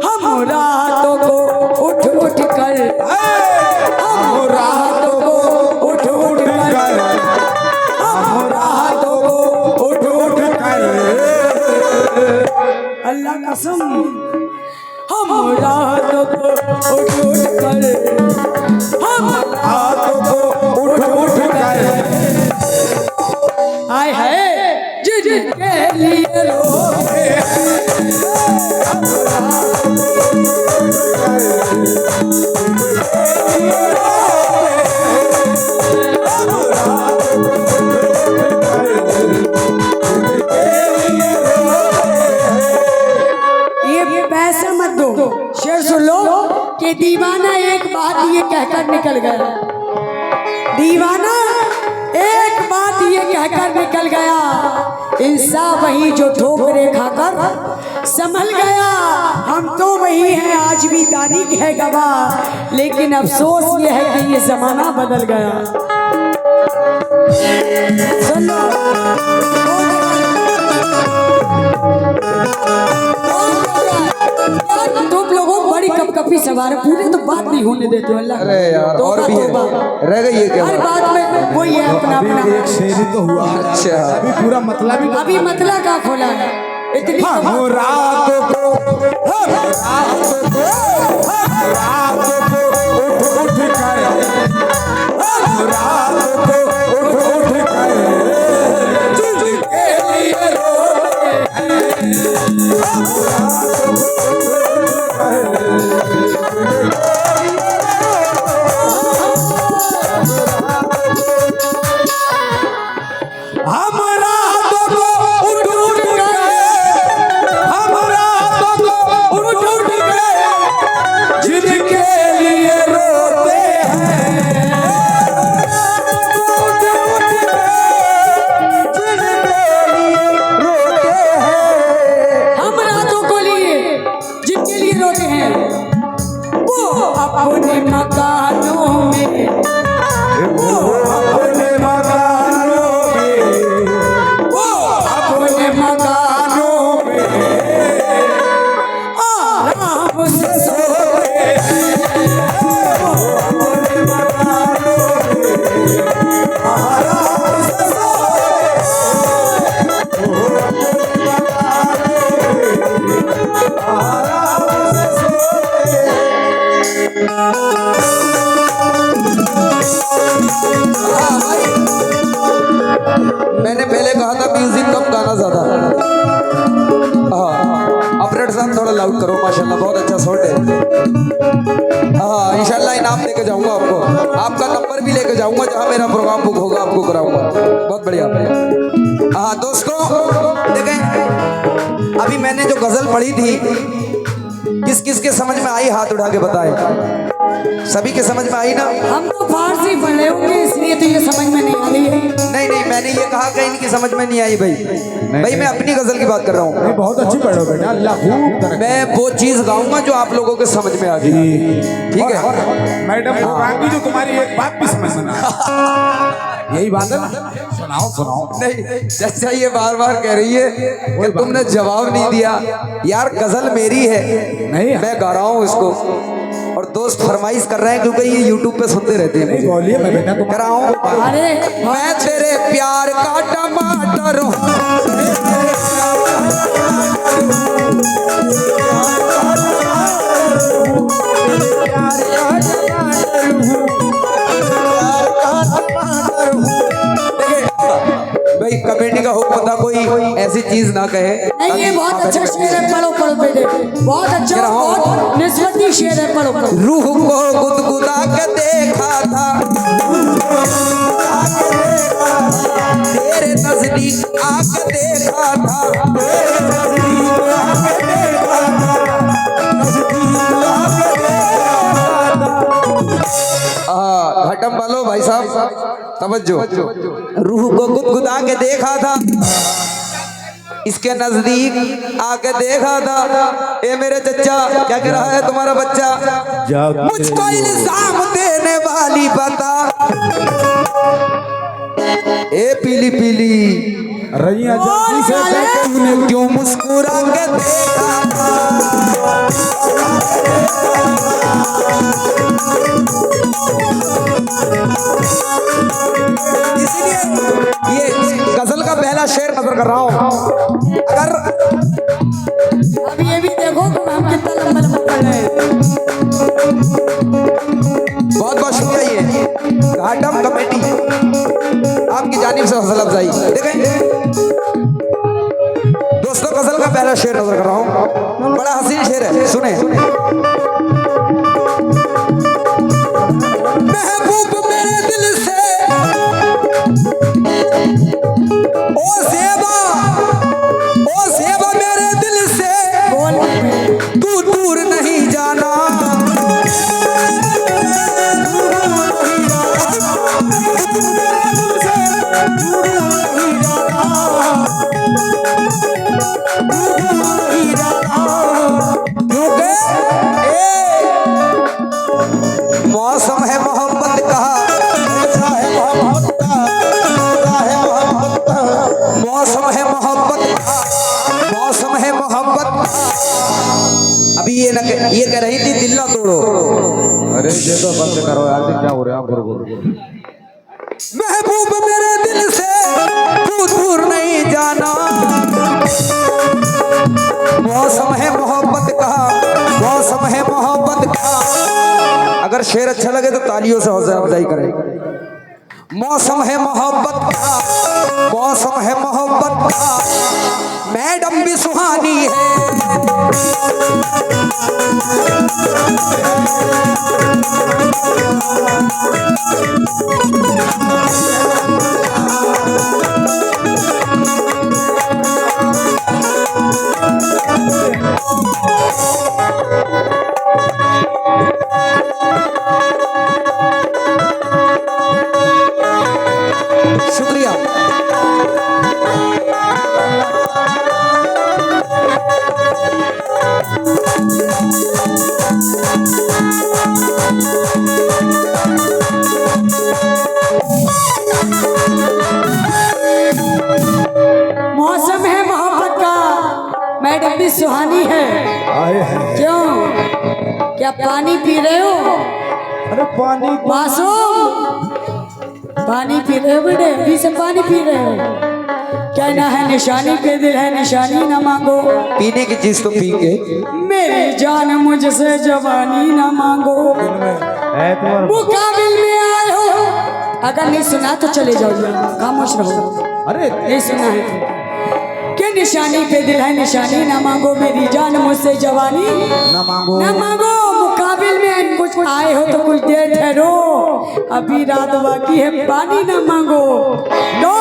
हम रातों को उठ उठ कर, हम रातों को उठ उठ कर, हम रातों को उठ उठ कर, अल्लाह कसम हम रातों को उठ उठ कर, हम रातों को उठ उठ कर, आए है जिनके लिए रोते ये पैसा मत दो। शेर सुन लो कि दीवाना एक बात ये कहकर निकल गया। दीवाना एक बात ये कहकर निकल गया, इंसान वही जो ठोकरे खाकर संभल गया। हम तो वही हैं आज भी तारीख है गवाह, लेकिन अफसोस ये है कि ये जमाना बदल गया। सुन लो तुम लोगों को बड़ी कपकपी सवार है, पूरे तो बात नहीं होने देते हो। अल्लाह अरे यार और भी है, रह गई है क्या? हर बात में वही है अपना अपना। एक शेर तो हुआ। अच्छा अभी पूरा मतलब ही अभी मतलब का खोला है इतनी हम रातों को उठ उठ कर, हम रातों को उठ उठ कर जिनके लिए रोते हैं। हम रातों को हम रातों को उठ उठ कर, हम रातों को उठ उठ कर होते हैं वो अपने मकानों में, वो अपने मकानों में, वो अपने मकानों में आराम से सोते हैं। वो अपने मकानों में आराम से सोते हैं। वो अपने मकानों में आराम से सोते हैं। हाँ भाई, मैंने पहले कहा था म्यूजिक कम गाना ज्यादा। हाँ, ऑपरेटर साहब थोड़ा लाउड करो, माशाल्लाह बहुत अच्छा शॉट है। हाँ, इंशाल्लाह इनाम लेके जाऊंगा आपको, आपका नंबर भी लेके जाऊंगा, जहाँ मेरा प्रोग्राम बुक होगा आपको कराऊंगा। बहुत बढ़िया। हाँ दोस्तों, देखें अभी मैंने जो गजल पढ़ी थी, किस किस के समझ में आई? हाथ उठा के बताएं। सभी के समझ में आई ना? हम तो फारसी पढ़े होंगे इसलिए तो ये समझ में नहीं आ रही है। नहीं नहीं, मैंने ये कहा कि इनकी समझ में नहीं आई भाई। भाई मैं अपनी गजल की बात कर रहा हूँ। नहीं, बहुत अच्छी पढ़ो बेटा, अल्लाह खूब तरक्की। मैं वो चीज गाऊंगा जो आप लोगों के समझ में आ गई। ठीक है? और मैडम होंगी जो तुम्हारी एक बात भी समझ में ना आए। यही बात है ना? सुनाओ सुनाओ। नहीं चाचा, ये बार बार कह रही है कि तुमने जवाब नहीं दिया। यार गजल मेरी है, नहीं मैं गा रहा हूँ इसको, और दोस्त फरमाइश कर रहे हैं क्योंकि ये यूट्यूब पे सुनते रहते हैं। नहीं बोलिए, मैं बेटा कह रहा हूँ, अरे मैं तेरे प्यार का टमाटर हूँ। भाई कमेटी का हुक्म था, कोई ऐसी चीज ना कहे। नहीं, ये बहुत अच्छा शेर है, पढ़ो पढ़ो बेटे, बहुत अच्छा, बहुत निस्बती शेर है, पढ़ो पढ़ो। रूह को गुदगुदा के देखा था, तेरे नजदीक आके देखा था, तेरे नजदीक आके देखा था, नजदीक आके देखा था। घटम वालो भाई साहब तवज्जो। रूह को गुदगुदा के देखा था, इसके नजदीक आके देखा था। ए मेरे चचा, क्या कह रहा है तुम्हारा बच्चा? मुझको इल्जाम देने वाली बता, ए पीली पीली रैया जल्दी से जाके उन्हें क्यों मुस्कुरा के देखा था। इसलिए ये गजल का पहला शेर नजर कर रहा हूं। अगर अब ये भी देखो कि हम कितना लंबा लंबा पढ़ रहे हैं। बहुत बहुत शुक्रिया ये घाटम कमेटी आपकी जानिब से हौसला अफजाई। देखें दोस्तों, गजल का पहला शेर नजर कर रहा हूं, बड़ा हसीन शेर है, सुने। महबूब मेरे दिल से ओ सेवा मेरे दिल से तू दूर नहीं जाना। मौसम है मोहब्बत का, मौसम है मोहब्बत का, मौसम है मोहब्बत। अभी ये कह रही थी दिल ना तोड़ो। अरे ये तो बंद करो यार, क्या हो रहा है आप? महबूब मेरे दिल से तू दूर नहीं जाना। मौसम है मोहब्बत का, मौसम है मोहब्बत का। अगर शेर अच्छा लगे तो तालियों से हौसला अफजाई करें। मौसम है मोहब्बत का, मौसम है मोहब्बत का, मैडम भी सुहानी है। शुक्रिया। क्या पानी पी रहे हो अरे पानी मासूम? पानी पी रहे हो बेटे? अभी से पानी पी रहे हो? कहना है निशानी पे दिल है निशानी ना मांगो, पीने की चीज तो पीएंगे। मेरी जान मुझसे जवानी ना मांगो, है तुम्हारा मुकाबिल में आए हो। अगर नहीं सुना तो चले जाओ, खामोश रहो। अरे नहीं सुना है कि निशानी पे दिल है निशानी ना मांगो, मेरी जान मुझसे जवानी ना मांगो ना मांगो, मुकाबिल में कुछ आए हो तो कुछ देर ठहरो, अभी रात बाकी है पानी ना मांगो। नो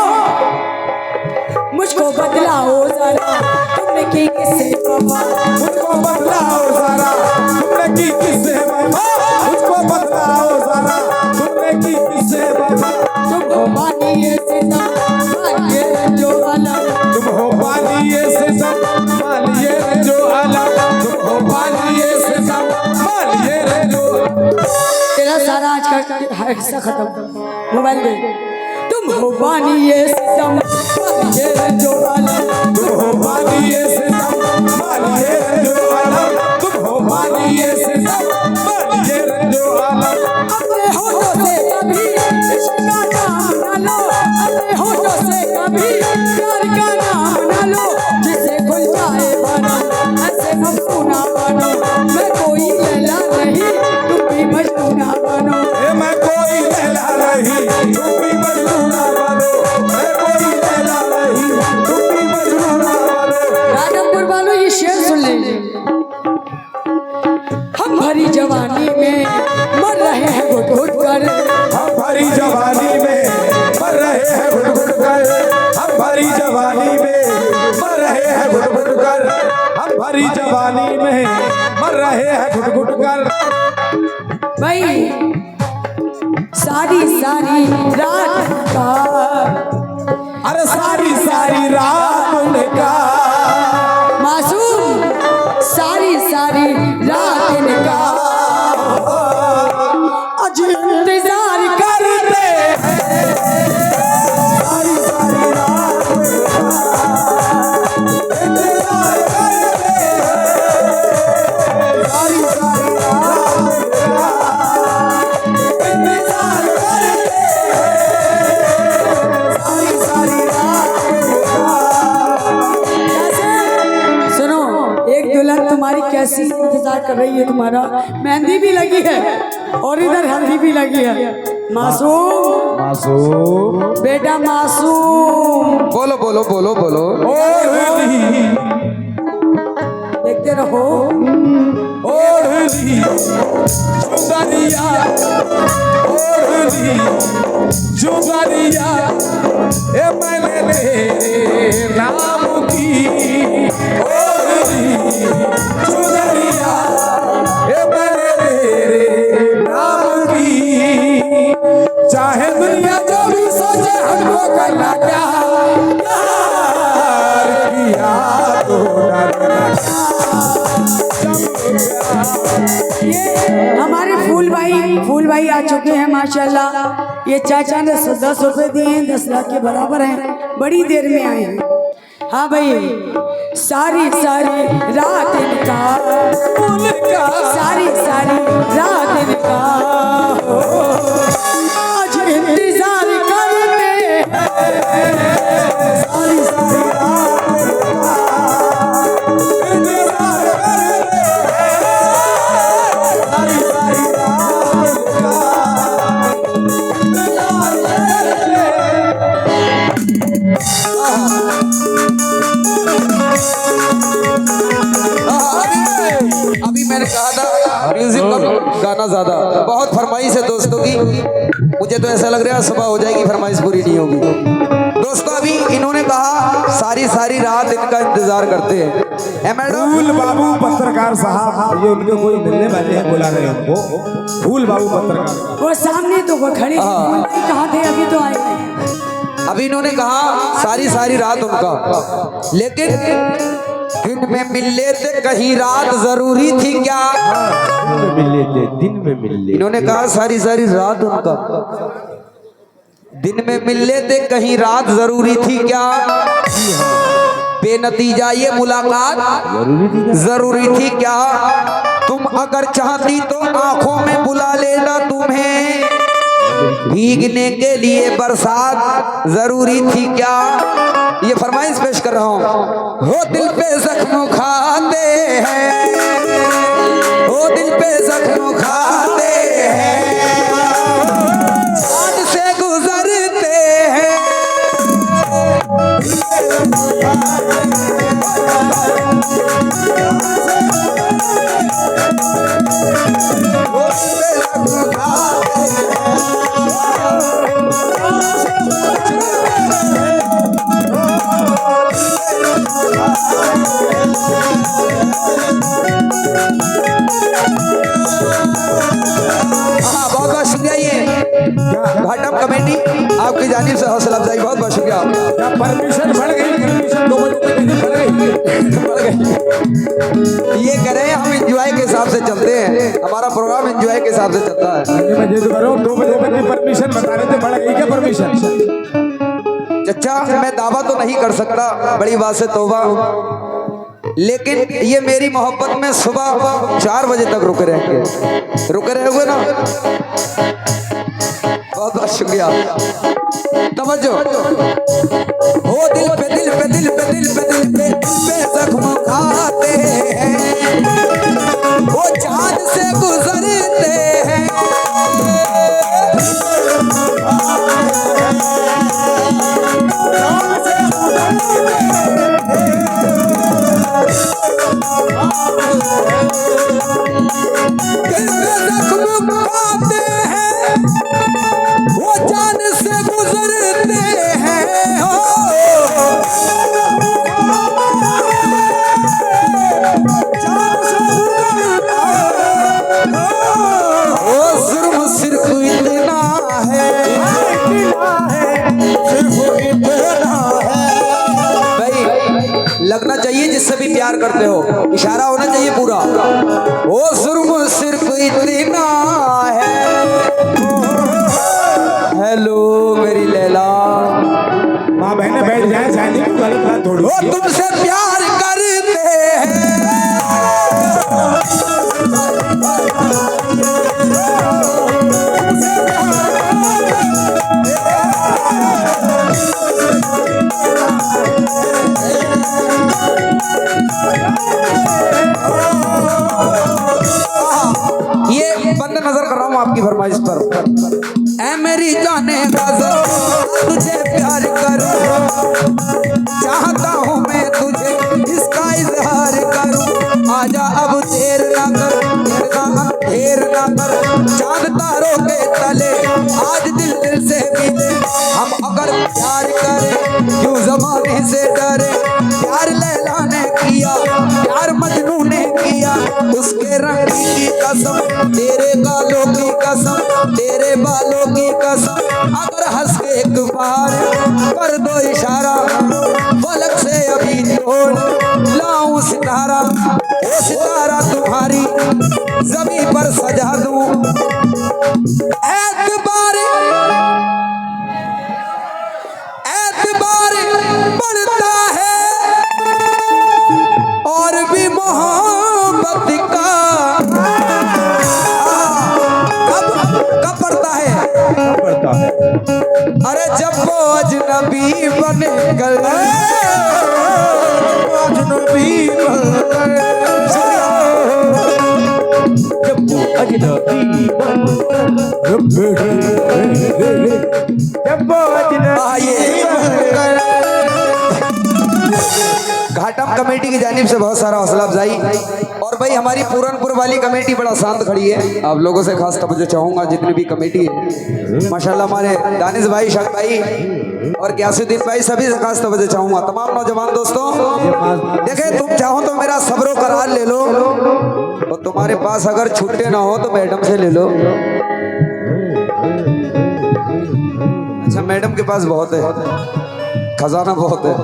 मुझको बदलाओ जरा, तुमने की किससे वफा, मुझको बदलाओ जरा तुमने की किससे वफा, मुझको बदलाओ जरा तुमने की किससे वफा, तुम हो पानी ये सितम मानिए जो अलग, तुम हो पानी ये सितम मानिए रे जो अलग, तुम हो पानी ये सितम मानिए रे जो। तेरा सारा आज का हर हिस्सा खत्म मोबाइल में। तुम हो पानी ये सितम मानिए रे जो अलग, तुम हो पानी ये सितम मानिए रे जो अलग, तुम हो पानी ये सितम मानिए रे जो अलग। अपने होठों से कभी इश्क का नाम ना लो, अपने होठों से कभी प्यार का नाम ना लो, जिसे खुल जाए बनो ऐसे मजनू ना बनो, मैं कोई लैला नहीं तुम भी मजनू ना बनो। ए मैं कोई लैला नहीं तुम भी मजनू ना बनो, मैं कोई लैला नहीं तुम भी मजनू ना बनो। राजमपुर वालों ये शेर सुन लीजिए। हम भरी जवानी में मर रहे हैं घुट घुट कर, हम भरी जवानी में मर रहे हैं घुट घुट कर, हम भरी जवानी में मर रहे हैं घुट घुट कर, हम भरी जवानी में मर रहे हैं घुट घुट कर। भाई सारी सारी रात का, अरे सारी सारी रात उनका, मासूम सारी सारी रात इनका आज इंतजार करते हैं, सारी सारी रात इंतजार करते हैं, सारी सारी रात इंतजार करते हैं, सारी सारी रात। सुनो, एक दुल्हन तुम्हारी कैसी इंतजार कर रही है, तुम्हारा मेहंदी भी लगी है और इधर हल्दी भी लगी है। मासूम मासूम बेटा मासूम, बोलो बोलो बोलो बोलो। ओढ़नी देखते रहो। ओढ़नी जुगरिया, ओढ़नी जुगरिया, ए मैंने तेरे नाम की, ओढ़नी जुगरिया, ए मैंने तेरे नाम की, चाहे दुनिया जो भी सोचे हमको करना क्या, प्यार किया तो डरना ये हमारे फूल भाई आ चुके हैं माशाल्लाह। ये चाचा ने 10 रुपए दिए हैं, 10 लाख के बराबर हैं, बड़ी देर में आए हैं। हाँ भाई सारी सारी रात इनका, उनका सारी सारी रात इनका आज इंतजार करते हैं, सारी सारी रात इंतजार करते हैं, सारी सारी रात इंतजार करते अभी मैंने कहा था म्यूजिक कम गाना ज्यादा, बहुत फरमाइश है दोस्तों की, मुझे तो ऐसा लग रहा है सुबह हो जाएगी फरमाइश पूरी नहीं होगी। दोस्तों अभी इन्होंने कहा सारी सारी रात इनका इंतजार करते हैं। ए मैडम, फूल बाबू पत्रकार साहब, ये उनके कोई मिलने वाले हैं, बुला रहे हैं उनको। फूल बाबू पत्रकार, वो सामने तो वो खड़े हैं, कहाँ थे अभी तो आए नहीं। अभी इन्होंने कहा सारी सारी रात उनका, लेकिन दिन में मिल लेते कहीं रात जरूरी थी क्या? दिन में मिल ले, इन्होंने कहा सारी सारी रात उनका, दिन में मिल लेते कहीं रात जरूरी थी क्या? बेनतीजा ये मुलाकात जरूरी थी क्या? तुम अगर चाहती तो आंखों में बुला लेना तुम्हें, भीगने के लिए बरसात जरूरी थी क्या। ये फरमाइश पेश कर रहा हूं। हो दिल पे जख्म खाते हैं, हो दिल पे जख्म खाते हैं, जान से गुजरते हैं। बहुत बहुत शुक्रिया। ये घाटम कमेटी आपकी जानिब से हौसला अफजाई, बहुत बहुत शुक्रिया। क्या परमिशन बढ़ गई, परमिशन 2 बजे तक बढ़ गई। ये कह रहे हैं हम एंजॉय के हिसाब से चलते हैं, हमारा प्रोग्राम एंजॉय के हिसाब से चलता है। मैं ये तो कह रहा हूं 2 बजे तक की परमिशन बता रहे थे, बढ़ गई क्या परमिशन। अच्छा मैं दावा तो नहीं कर सकता, बड़ी बात से तौबा, लेकिन ये मेरी मोहब्बत में सुबह 4 बजे तक रुके रहोगे ना। बहुत बहुत शुक्रिया। तवज्जो। हो दिल पे दिल पे दिल पे दिल पे दिल पे दिल पे जख्म खाते हैं, वो चांद से गुजरते हैं। दिल पे जख्म खाते हैं, वो जान से गुजरते हैं। ओ जुर्म सिर्फ इतना है, सिर्फ इतना है। भाई लगना चाहिए जिससे भी प्यार करते हो, इशारा होना चाहिए पूरा। ओ जुर्म सिर्फ इतना है। हेलो मेरी लैला, माँ बहने बैठ जाए, जाने की गलत बात थोड़ी। वो तुमसे प्यार करते हैं। ये बंद नजर कर रहा हूँ आपकी फरमाइश पर। ऐ मेरी जाने गजब तुझे प्यार करूं, चाहता हूँ मैं तुझे इसका इजहार करूं। आजा अब देर ना कर, देर ना कर, चांद तारों के तले आज दिल दिल से मिले। हम अगर प्यार करें क्यों जमाने से डरे, प्यार लैला ने किया, प्यार मजनू ने किया। उसके रंग की कसम, तेरे गालों की कसम, तेरे बालों की कसम, अगर हंस के एक बार कर दो इशारा, पलक से अभी तोड़ लाऊं सितारा। वो सितारा तुम्हारी जमीन पर सजा दूं। एतबार एतबार बढ़ता है और भी मोहब्बत का। कब बढ़ता है? अरे जब वो अजनबी बन कर, अजनबी घाटम कमेटी की जानिब से बहुत सारा हौसला अफजाई। और भाई हमारी पूरनपुर वाली कमेटी बड़ा शांत खड़ी है। आप लोगों से खास तवज्जो चाहूंगा, जितनी भी कमेटी है माशाल्लाह, हमारे दानिश भाई, शक भाई और ग्यासुद्दीन भाई, सभी से खास तवज्जो चाहूंगा। तमाम नौजवान दोस्तों देखे, तुम चाहो तो मेरा सब्र करार ले लो, और तुम्हारे पास अगर छुट्टे ना हो तो मैडम से ले लो। अच्छा मैडम के पास बहुत है, खजाना बहुत है।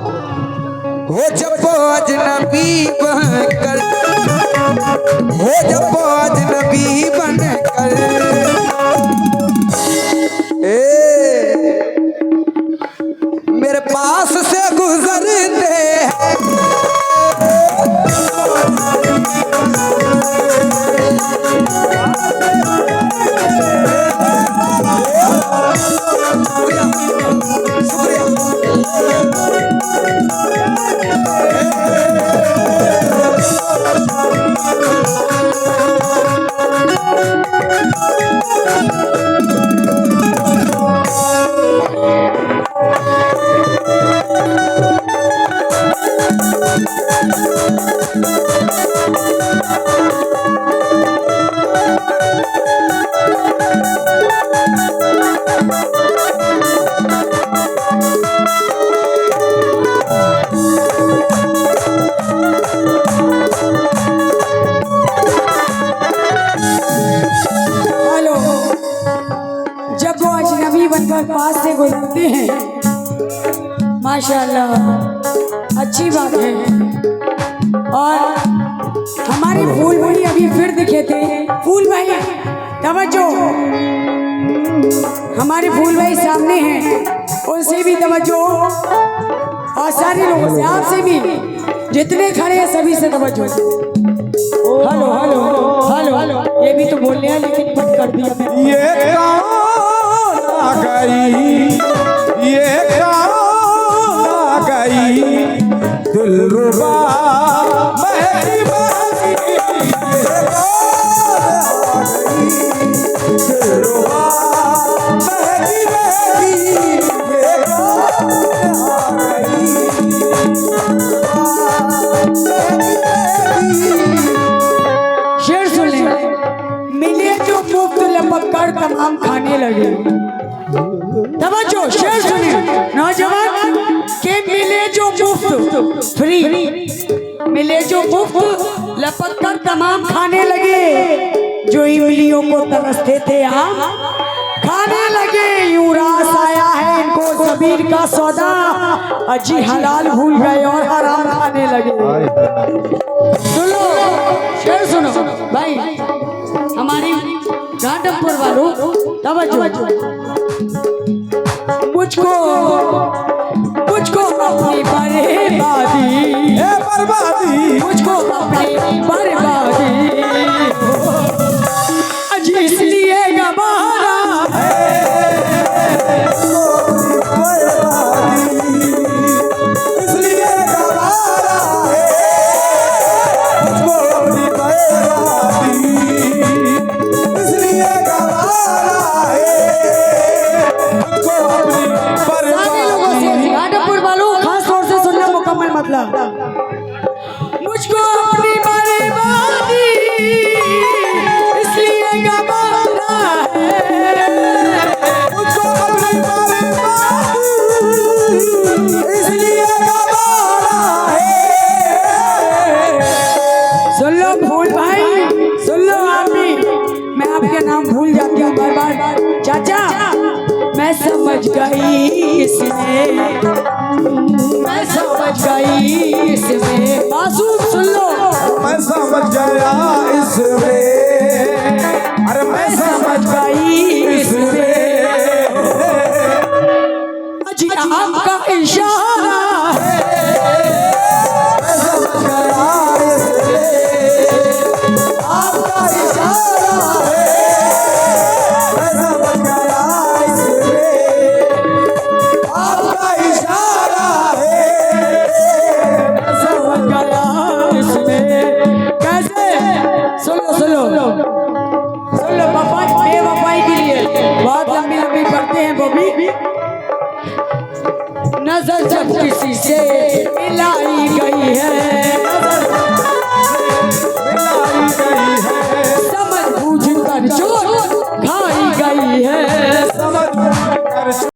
वो जब वो अजनबी बनकर, वो जब वो अजनबी बनकर, मेरे पास से गुजरते हैं। हेलो, जब वो अजनबी बनकर पास से गुजरते हैं, माशाल्लाह अच्छी बात है। और हमारे फूल भाई अभी फिर दिखे थे। फूल भाई तवज्जो, हमारे फूल भाई सामने हैं, उनसे भी तवज्जो और सारे लोगों से, आपसे भी, जितने खड़े हैं सभी से तवज्जो। हेलो हेलो हेलो हेलो, ये भी तो बोलने हैं लेकिन बंद कर दिया। ये कौन आ गई, ये कौन आ गई, दिलरुबा महकी महकी, ये कौन आ गई, दिलरुबा महकी महकी, ये कौन आ गई, शेर सुन ले, मिले जो मुफ्त लपक कर तमाम खाने लगे। तवज्जो, शेर सुने नौजवान, के मिले जो मुफ्त फ्री, मिले जो मुफ्त लपक कर तमाम खाने लगे। जो इमलियों को तरसते थे हम खाने लगे। यूं रास आया है इनको ज़मीर का सौदा, अजी हलाल भूल गए और हराम खाने लगे। सुनो, शेर सुनो भाई, हमारी घाटमपुर वालों तवज्जो। मुझको अपनी बर्बादी, बर्बादी, मुझको अपनी बर्बादी अजी इसलिए गवारा इसलिए गवारा है, मुझको अपनी बर्बादी, इसलिए गवारा है, मुझको अपनी सारे लोगों से, घाटमपुर वालों खास तौर से सुनना मुकम्मल मतलब। मुझको अपनी बर्बादी इसलिए गवारा है, मुझको अपनी बर्बादी, इसलिए गवारा है। सुन लो फूल भाई, सुन लो आप भी, मैं आपके नाम भूल जाती हूँ बार बार। चाचा, मैं समझ गई इसमें, मैं समझ गई इसमें। मासूम सुन लो, मैं समझ गया इसमें, अरे मैं समझ गई इसमें, अजी आपका इशारा है, मैं समझ गया इसमें, आपका इशारा है, मैं समझ गया इसमें, आपका इशारा है, मैं समझ गया इसमें। कैसे? सुन लो वफाई, बेवफाई के लिए बहुत लंबी लंबी पढ़ते हैं वो भी। नजर जब किसी से मिलाई गई है,